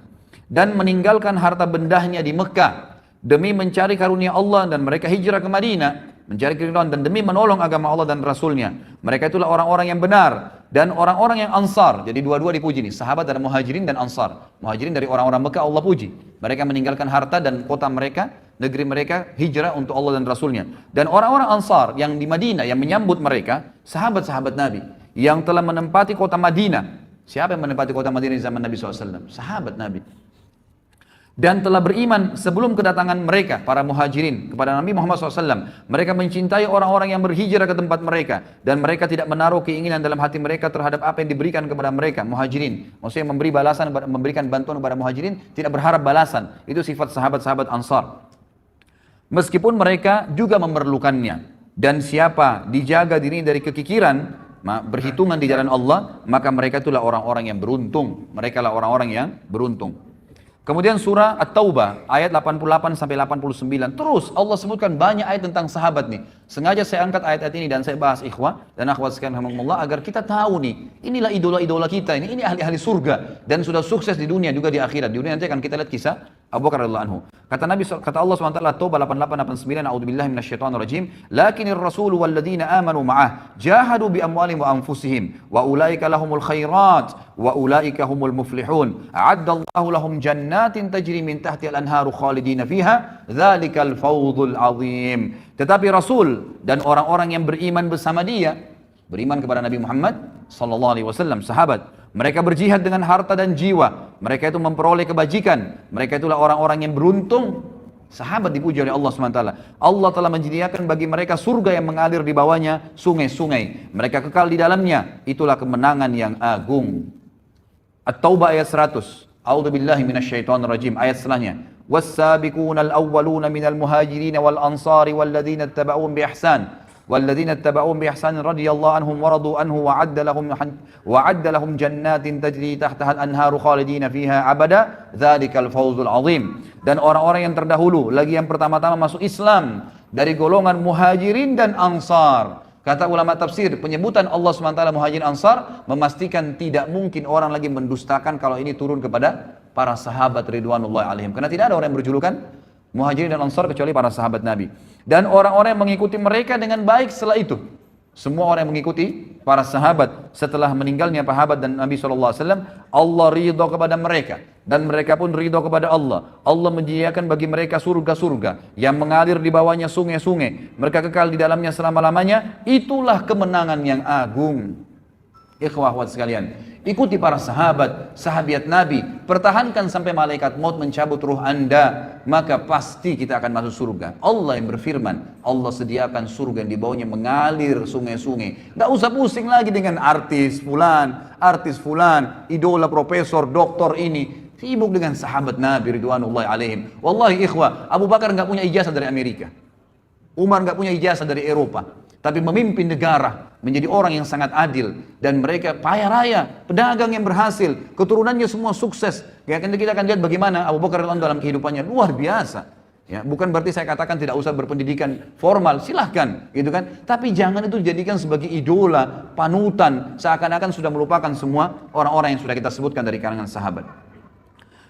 Dan meninggalkan harta bendahnya di Mekah demi mencari karunia Allah, dan mereka hijrah ke Madinah mencari keridhaan dan demi menolong agama Allah dan Rasulnya. Mereka itulah orang-orang yang benar dan orang-orang yang ansar. Jadi dua-dua dipuji nih, sahabat dan muhajirin dan ansar. Muhajirin dari orang-orang Mekah Allah puji. Mereka meninggalkan harta dan kota mereka negeri mereka, hijrah untuk Allah dan Rasulnya. Dan orang-orang Ansar yang di Madinah yang menyambut mereka, sahabat-sahabat Nabi yang telah menempati kota Madinah. Siapa yang menempati kota Madinah di zaman Nabi SAW? Sahabat Nabi. Dan telah beriman sebelum kedatangan mereka, para muhajirin, kepada Nabi Muhammad SAW. Mereka mencintai orang-orang yang berhijrah ke tempat mereka. Dan mereka tidak menaruh keinginan dalam hati mereka terhadap apa yang diberikan kepada mereka, muhajirin. Maksudnya memberi balasan, memberikan bantuan kepada muhajirin, tidak berharap balasan. Itu sifat sahabat-sahabat Ansar. Meskipun mereka juga memerlukannya. Dan siapa dijaga diri dari kekikiran, berhitungan di jalan Allah, maka mereka itulah orang-orang yang beruntung. Mereka lah orang-orang yang beruntung. Kemudian surah At-Taubah ayat 88 sampai 89. Terus Allah sebutkan banyak ayat tentang sahabat nih. Sengaja saya angkat ayat-ayat ini dan saya bahas ikhwah dan akhwat sekalian rahimakumullah agar kita tahu nih, inilah idola-idola kita ini ahli-ahli surga dan sudah sukses di dunia juga di akhirat. Di dunia nanti akan kita lihat kisah Abu Bakar radhiyallahu anhu. Kata Allah SWT Taubah 88 89, a'udzubillahi minasyaitonir rajim, lakinir rasul walladzina amanu ma'ah jahadu bi amwalihim wa anfusihim wa ulaika lahumul khairat wa ulaika humul muflihun. A'addallahu lahum jannatin tajri min tahtiha al-anharu khalidina fiha, dzalikal fawzul azim. Tetapi Rasul dan orang-orang yang beriman bersama dia, beriman kepada Nabi Muhammad sallallahu alaihi wasallam, sahabat, mereka berjihad dengan harta dan jiwa, mereka itu memperoleh kebajikan, mereka itulah orang-orang yang beruntung. Sahabat dipuji oleh Allah SWT. Allah telah menyediakan bagi mereka surga yang mengalir di bawahnya sungai-sungai, mereka kekal di dalamnya, itulah kemenangan yang agung. At-Taubah ayat 100. A'udzubillahi minasyaitonir rajim. Ayat setelahnya, was-sabiqunal awwaluna minal muhajirin wal ansari walladzina ittaba'uhum bi ihsan والذين اتبعوهم بإحسان رضي الله عنهم ورضوا عنه وعد لهم جنات تجري تحتها الأنهار خالدين فيها أبدا ذلك الفوز العظيم. Dan orang-orang yang terdahulu, lagi yang pertama-tama masuk Islam dari golongan muhajirin dan ansar. Kata ulama tafsir, penyebutan Allah SWT muhajirin ansar memastikan tidak mungkin orang lagi mendustakan kalau ini turun kepada para sahabat ridwanullah alaihim. Karena tidak ada orang yang berjulukan muhajirin dan ansar kecuali para sahabat Nabi. Dan orang-orang yang mengikuti mereka dengan baik setelah itu. Semua orang yang mengikuti para sahabat setelah meninggalnya sahabat dan Nabi SAW, Allah ridho kepada mereka. Dan mereka pun ridho kepada Allah. Allah menyediakan bagi mereka surga-surga yang mengalir di bawahnya sungai-sungai. Mereka kekal di dalamnya selama-lamanya. Itulah kemenangan yang agung. Ikhwah akhwat sekalian, ikuti para sahabat, sahabiat Nabi, pertahankan sampai malaikat maut mencabut ruh anda, maka pasti kita akan masuk surga. Allah yang berfirman, Allah sediakan surga yang di bawahnya mengalir sungai-sungai. Gak usah pusing lagi dengan artis fulan, idola profesor, doktor ini. Sibuk dengan sahabat Nabi ridwanullahi alaihim. Wallahi ikhwah, Abu Bakar gak punya ijazah dari Amerika, Umar gak punya ijazah dari Eropa, tapi memimpin negara, menjadi orang yang sangat adil, dan mereka kaya raya, pedagang yang berhasil, keturunannya semua sukses. Ya, kita akan lihat bagaimana Abu Bakar dalam kehidupannya luar biasa. Ya, bukan berarti saya katakan tidak usah berpendidikan formal, silahkan, gitu kan? Tapi jangan itu dijadikan sebagai idola, panutan, seakan-akan sudah melupakan semua orang-orang yang sudah kita sebutkan dari kalangan sahabat.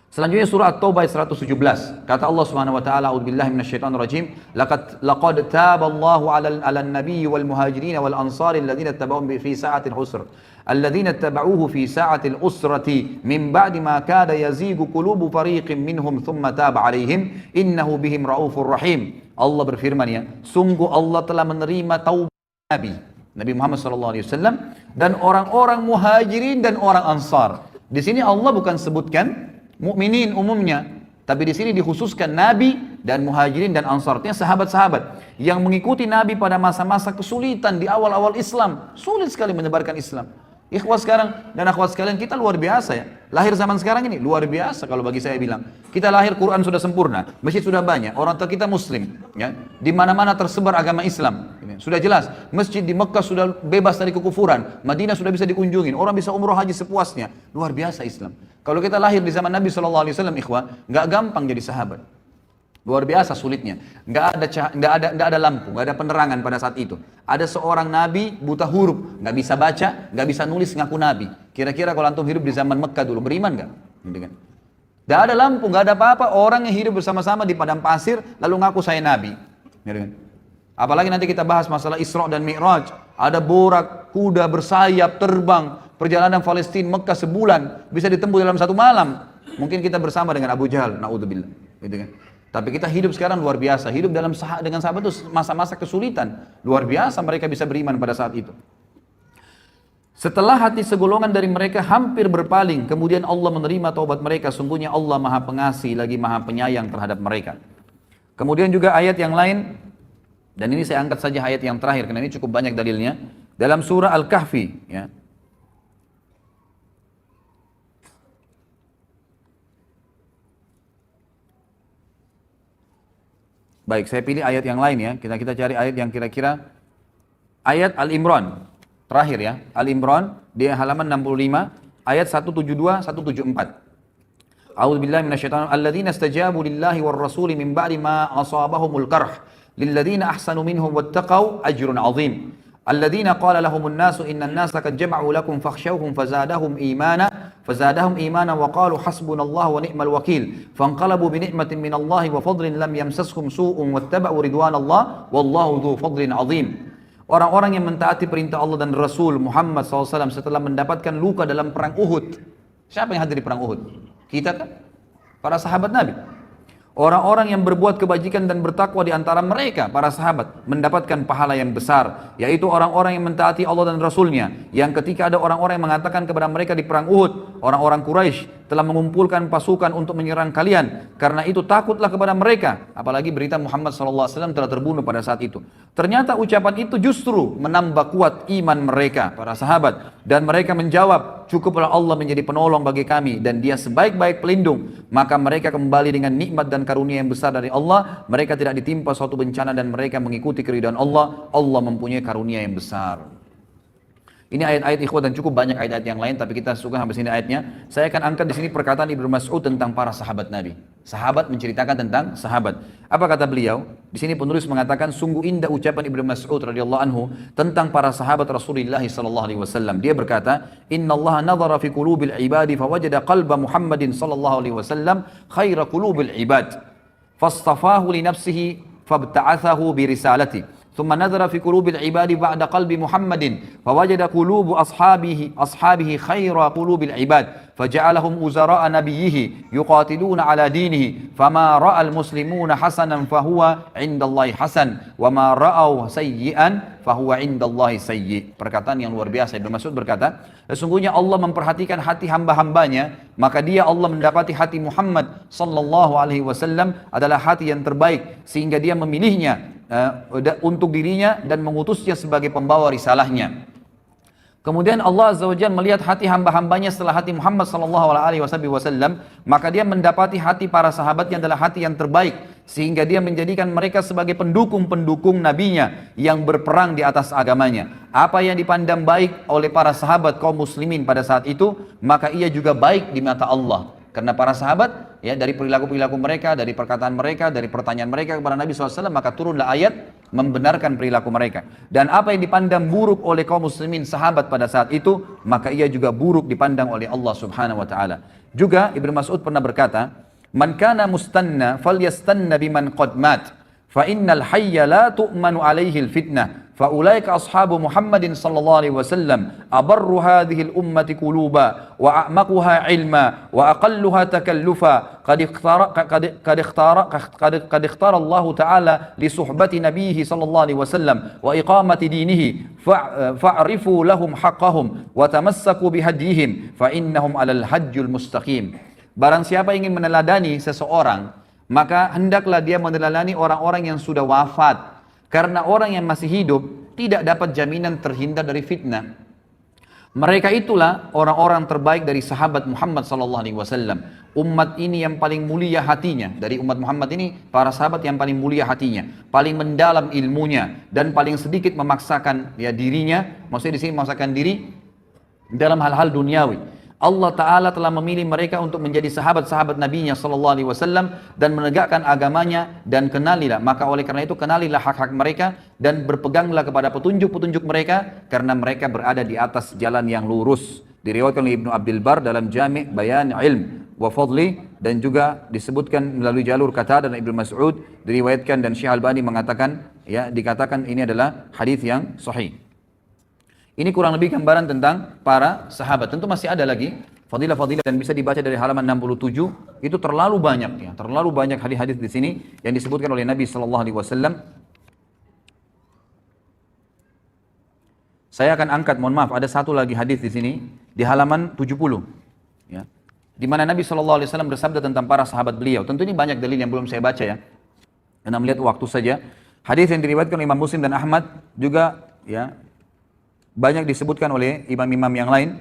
Selanjutnya surah At-Taubah 117. Kata Allah Subhanahu wa taala, "A'udzubillahi minasyaitonir rajim. Laqad taballahu 'alan nabiyyi wal muhajirin wal ansari alladziina ittaba'uuhu fi sa'atil usr. Alladziina ittaba'uuhu fi sa'atil usrati min ba'di ma kada yazigu qulubu fariqin minhum thumma taba 'alaihim innahu bihim raufur rahim." Allah berfirman, ya, sungguh Allah telah menerima taubat Nabi Muhammad sallallahu alaihi wasallam dan orang-orang muhajirin dan orang ansar. Di sini Allah bukan sebutkan mukminin umumnya, tapi di sini dikhususkan Nabi dan muhajirin dan ansar, artinya sahabat-sahabat yang mengikuti Nabi pada masa-masa kesulitan di awal-awal Islam. Sulit sekali menyebarkan Islam. Ikhwah sekarang dan akhwat sekalian, kita luar biasa ya. Lahir zaman sekarang ini luar biasa kalau bagi saya bilang. Kita lahir Quran sudah sempurna, masjid sudah banyak, orang tua kita muslim, ya. Di mana-mana tersebar agama Islam. Sudah jelas, masjid di Mekah sudah bebas dari kekufuran, Madinah sudah bisa dikunjungi, orang bisa umroh haji sepuasnya. Luar biasa Islam. Kalau kita lahir di zaman Nabi SAW, ikhwah, nggak gampang jadi sahabat. Luar biasa sulitnya. Nggak ada lampu, nggak ada penerangan pada saat itu. Ada seorang nabi buta huruf, nggak bisa baca, nggak bisa nulis, ngaku nabi. Kira-kira kalau antum hidup di zaman Mekah dulu, beriman nggak? Gitu kan? Nggak ada lampu, nggak ada apa-apa. Orang yang hidup bersama-sama di padang pasir, lalu ngaku saya nabi. Gitu kan? Apalagi nanti kita bahas masalah Isra dan Mi'raj. Ada borak, kuda bersayap, terbang. Perjalanan Palestina Mekah sebulan bisa ditempuh dalam satu malam. Mungkin kita bersama dengan Abu Jahal, naudzubillah. Gitu kan? Tapi kita hidup sekarang luar biasa. Hidup dengan sahabat itu masa-masa kesulitan. Luar biasa mereka bisa beriman pada saat itu. Setelah hati segolongan dari mereka hampir berpaling, kemudian Allah menerima taubat mereka. Sungguhnya Allah Maha Pengasih lagi Maha Penyayang terhadap mereka. Kemudian juga ayat yang lain, dan ini saya angkat saja ayat yang terakhir karena ini cukup banyak dalilnya. Dalam surah Al-Kahfi, ya. Baik, saya pilih ayat yang lain ya. Kita cari ayat yang kira-kira ayat Al-Imran. Terakhir ya, Al-Imran di halaman 65 ayat 172 174. A'udzubillahi minasyaitonir alladzina istajabu lillahi war rasuli min ba'di ma asabahumul qarh lilladzina ahsanu minhum wattaqau ajrun 'adzim. Alladzina qala lahumun nasu innan nasa qad jama'u lakum fakhshawhum fazadahum imana wa qalu hasbunallahu wa ni'mal wakil fanqalabu bi ni'matin minallahi wa fadlin lam yamsashum su'un wattaba'u ridwanallah wallahu dzu fadlin 'adzim. Orang-orang yang mentaati perintah Allah dan Rasul Muhammad SAW setelah mendapatkan luka dalam perang Uhud. Siapa yang hadir di perang Uhud? Kita kan? Para sahabat Nabi. Orang-orang yang berbuat kebajikan dan bertakwa di antara mereka, para sahabat, mendapatkan pahala yang besar, yaitu orang-orang yang mentaati Allah dan Rasulnya. Yang ketika ada orang-orang yang mengatakan kepada mereka di perang Uhud, orang-orang Quraisy telah mengumpulkan pasukan untuk menyerang kalian, karena itu takutlah kepada mereka. Apalagi berita Muhammad SAW telah terbunuh pada saat itu. Ternyata ucapan itu justru menambah kuat iman mereka, para sahabat. Dan mereka menjawab, cukuplah Allah menjadi penolong bagi kami dan dia sebaik-baik pelindung. Maka mereka kembali dengan nikmat dan karunia yang besar dari Allah. Mereka tidak ditimpa suatu bencana dan mereka mengikuti keridhaan Allah. Allah mempunyai karunia yang besar. Ini ayat-ayat ikhwah dan cukup banyak ayat-ayat yang lain, tapi kita suka habis ini ayatnya. Saya akan angkat di sini perkataan Ibnu Mas'ud tentang para sahabat Nabi. Sahabat menceritakan tentang sahabat. Apa kata beliau? Di sini penulis mengatakan sungguh indah ucapan Ibnu Mas'ud radhiyallahu anhu tentang para sahabat Rasulullah sallallahu alaihi wasallam. Dia berkata, "Inna Allah nadhara fi qulubil ibadi fawajada qalba Muhammadin sallallahu alaihi wasallam khaira qulubil ibad. Fastafahu li nafsihi fabta'athahu bi risalati." ثم نظر في قلوب العباد بعد قلب محمد فوجد قلوب أصحابه خير قلوب العباد فجعلهم وزراء نبيه يقاتلون على دينه فما رأى المسلمون حسنا فهو عند الله حسن وما رأوا سيئا فهو عند الله سيء. Perkataan yang luar biasa. Ibnu Mas'ud berkata, sesungguhnya Allah memperhatikan hati hamba-hambanya, maka dia Allah mendapati hati Muhammad sallallahu alaihi wasallam adalah hati yang terbaik sehingga dia memilihnya untuk dirinya dan mengutusnya sebagai pembawa risalahnya. Kemudian Allah Azza wa Jalla melihat hati hamba-hambanya setelah hati Muhammad sallallahu alaihi wasallam, maka dia mendapati hati para sahabatnya adalah hati yang terbaik sehingga dia menjadikan mereka sebagai pendukung-pendukung nabinya yang berperang di atas agamanya. Apa yang dipandang baik oleh para sahabat kaum muslimin pada saat itu, maka ia juga baik di mata Allah. Karena para sahabat, ya, dari perilaku-perilaku mereka, dari perkataan mereka, dari pertanyaan mereka kepada Nabi SAW, maka turunlah ayat membenarkan perilaku mereka. Dan apa yang dipandang buruk oleh kaum muslimin sahabat pada saat itu, maka ia juga buruk dipandang oleh Allah Subhanahu wa taala. Juga Ibnu Mas'ud pernah berkata, "Man kana mustanna falyastanna biman qad mat, fa innal hayya la tu'manu alaihi al-fitnah." فأولئك أصحاب محمد صلى الله عليه وسلم أبر هذه الأمة قلوبا وأعمقها علما وأقلها تكلفا قد اختار الله تعالى لصحبة نبيه صلى الله عليه وسلم وإقامة دينه فاعرفوا لهم حقهم وتمسكوا بهديهم فإنهم على الحج المستقيم. Barang siapa ingin meneladani seseorang, maka hendaklah dia meneladani orang-orang yang sudah wafat. Karena orang yang masih hidup tidak dapat jaminan terhindar dari fitnah. Mereka itulah orang-orang terbaik dari sahabat Muhammad SAW. Umat ini yang paling mulia hatinya. Dari umat Muhammad ini, para sahabat yang paling mulia hatinya, paling mendalam ilmunya, dan paling sedikit memaksakan ya dirinya. Maksudnya di sini memaksakan diri dalam hal-hal duniawi. Allah Ta'ala telah memilih mereka untuk menjadi sahabat-sahabat Nabi-Nya SAW dan menegakkan agamanya, dan kenalilah, maka oleh karena itu kenalilah hak-hak mereka dan berpeganglah kepada petunjuk-petunjuk mereka karena mereka berada di atas jalan yang lurus. Diriwayatkan oleh Ibnu Abdul Bar dalam Jami' Bayan Ilm wa Fadli, dan juga disebutkan melalui jalur Qatadah dan Ibnu Mas'ud diriwayatkan, dan Syekh Albani mengatakan, ya, dikatakan ini adalah hadis yang sahih. Ini kurang lebih gambaran tentang para sahabat. Tentu masih ada lagi fadilah-fadilah dan bisa dibaca dari halaman 67, itu terlalu banyak ya, terlalu banyak hadis-hadis di sini yang disebutkan oleh Nabi sallallahu alaihi wasallam. Saya akan angkat, mohon maaf, ada satu lagi hadis di sini di halaman 70 ya. Di mana Nabi sallallahu alaihi wasallam bersabda tentang para sahabat beliau. Tentu ini banyak dalil yang belum saya baca ya. Karena melihat waktu saja. Hadis yang diriwayatkan oleh Imam Muslim dan Ahmad juga ya banyak disebutkan oleh imam-imam yang lain,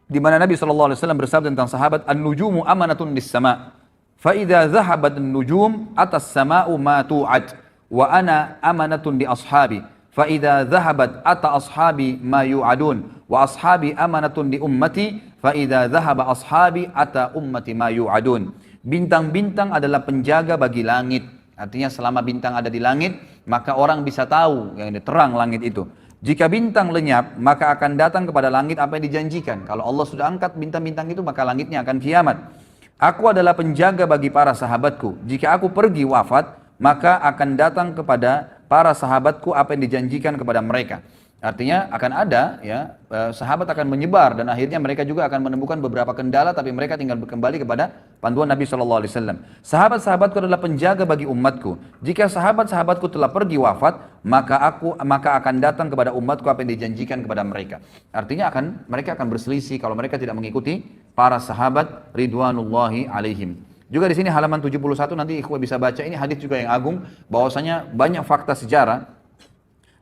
di mana Nabi sallallahu alaihi wasallam bersabda tentang sahabat, "An-nujumu amanatun lis-sama', fa idza dhahabat an-nujum atas sama'u ma tu'ad, wa ana amanatun li ashabi, fa idza dhahabat ata ashabi ma yu'adun, wa ashabi amanatun li ummati, fa idza dhahaba ashabi ata ummati ma yu'adun." Bintang-bintang adalah penjaga bagi langit. Artinya selama bintang ada di langit, maka orang bisa tahu yang terang langit itu. Jika bintang lenyap, maka akan datang kepada langit apa yang dijanjikan. Kalau Allah sudah angkat bintang-bintang itu, maka langitnya akan kiamat. Aku adalah penjaga bagi para sahabatku. Jika aku pergi wafat, maka akan datang kepada para sahabatku apa yang dijanjikan kepada mereka. Artinya akan ada ya, sahabat akan menyebar dan akhirnya mereka juga akan menemukan beberapa kendala, tapi mereka tinggal kembali kepada panduan Nabi SAW. Sahabat-sahabatku adalah penjaga bagi umatku. Jika sahabat-sahabatku telah pergi wafat, maka akan datang kepada umatku apa yang dijanjikan kepada mereka. Artinya mereka akan berselisih kalau mereka tidak mengikuti para sahabat ridwanullahi alaihim. Juga di sini halaman 71 nanti ikhwah bisa baca, ini hadis juga yang agung, bahwasanya banyak fakta sejarah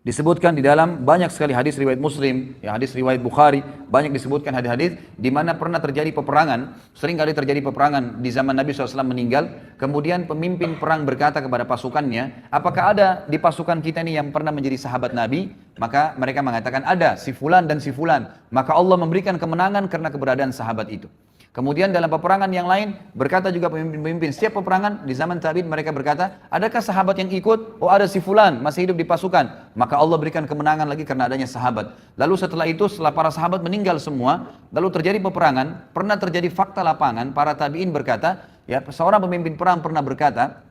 disebutkan di dalam banyak sekali hadis riwayat Muslim, ya hadis riwayat Bukhari, banyak disebutkan hadis-hadis di mana pernah terjadi peperangan. Sering kali terjadi peperangan di zaman Nabi SAW meninggal, kemudian pemimpin perang berkata kepada pasukannya, apakah ada di pasukan kita ini yang pernah menjadi sahabat Nabi? Maka mereka mengatakan ada, si fulan dan si fulan. Maka Allah memberikan kemenangan karena keberadaan sahabat itu. Kemudian dalam peperangan yang lain berkata juga pemimpin-pemimpin setiap peperangan di zaman tabi'in mereka berkata, adakah sahabat yang ikut? Oh ada si fulan masih hidup di pasukan. Maka Allah berikan kemenangan lagi karena adanya sahabat. Lalu setelah itu setelah para sahabat meninggal semua, lalu terjadi peperangan, pernah terjadi fakta lapangan, para tabi'in berkata, ya seorang pemimpin perang pernah berkata,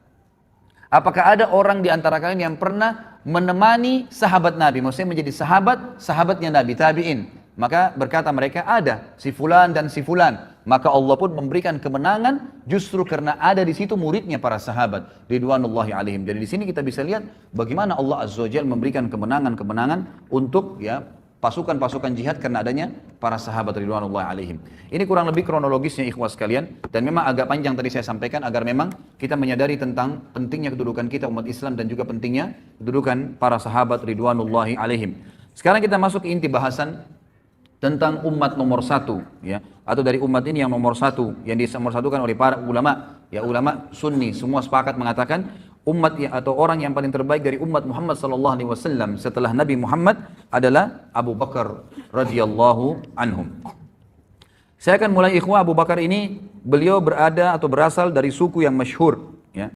apakah ada orang di antara kalian yang pernah menemani sahabat Nabi? Maksudnya menjadi sahabatnya Nabi, tabi'in. Maka berkata mereka ada si fulan dan si fulan. Maka Allah pun memberikan kemenangan justru karena ada di situ muridnya para sahabat ridwanullahi alaihim. Jadi di sini kita bisa lihat bagaimana Allah Azza wa Jalla memberikan kemenangan-kemenangan untuk ya pasukan-pasukan jihad karena adanya para sahabat ridwanullahi alaihim. Ini kurang lebih kronologisnya ikhwas sekalian, dan memang agak panjang tadi saya sampaikan agar memang kita menyadari tentang pentingnya kedudukan kita umat Islam dan juga pentingnya kedudukan para sahabat ridwanullahi alaihim. Sekarang kita masuk ke inti bahasan tentang umat nomor satu, ya, atau dari umat ini yang nomor satu, yang dinomorsatukan oleh para ulama, ya ulama Sunni semua sepakat mengatakan umat atau orang yang paling terbaik dari umat Muhammad sallallahu alaihi wasallam setelah Nabi Muhammad adalah Abu Bakar radhiyallahu anhum. Saya akan mulai ikhwah. Abu Bakar ini beliau berada atau berasal dari suku yang masyhur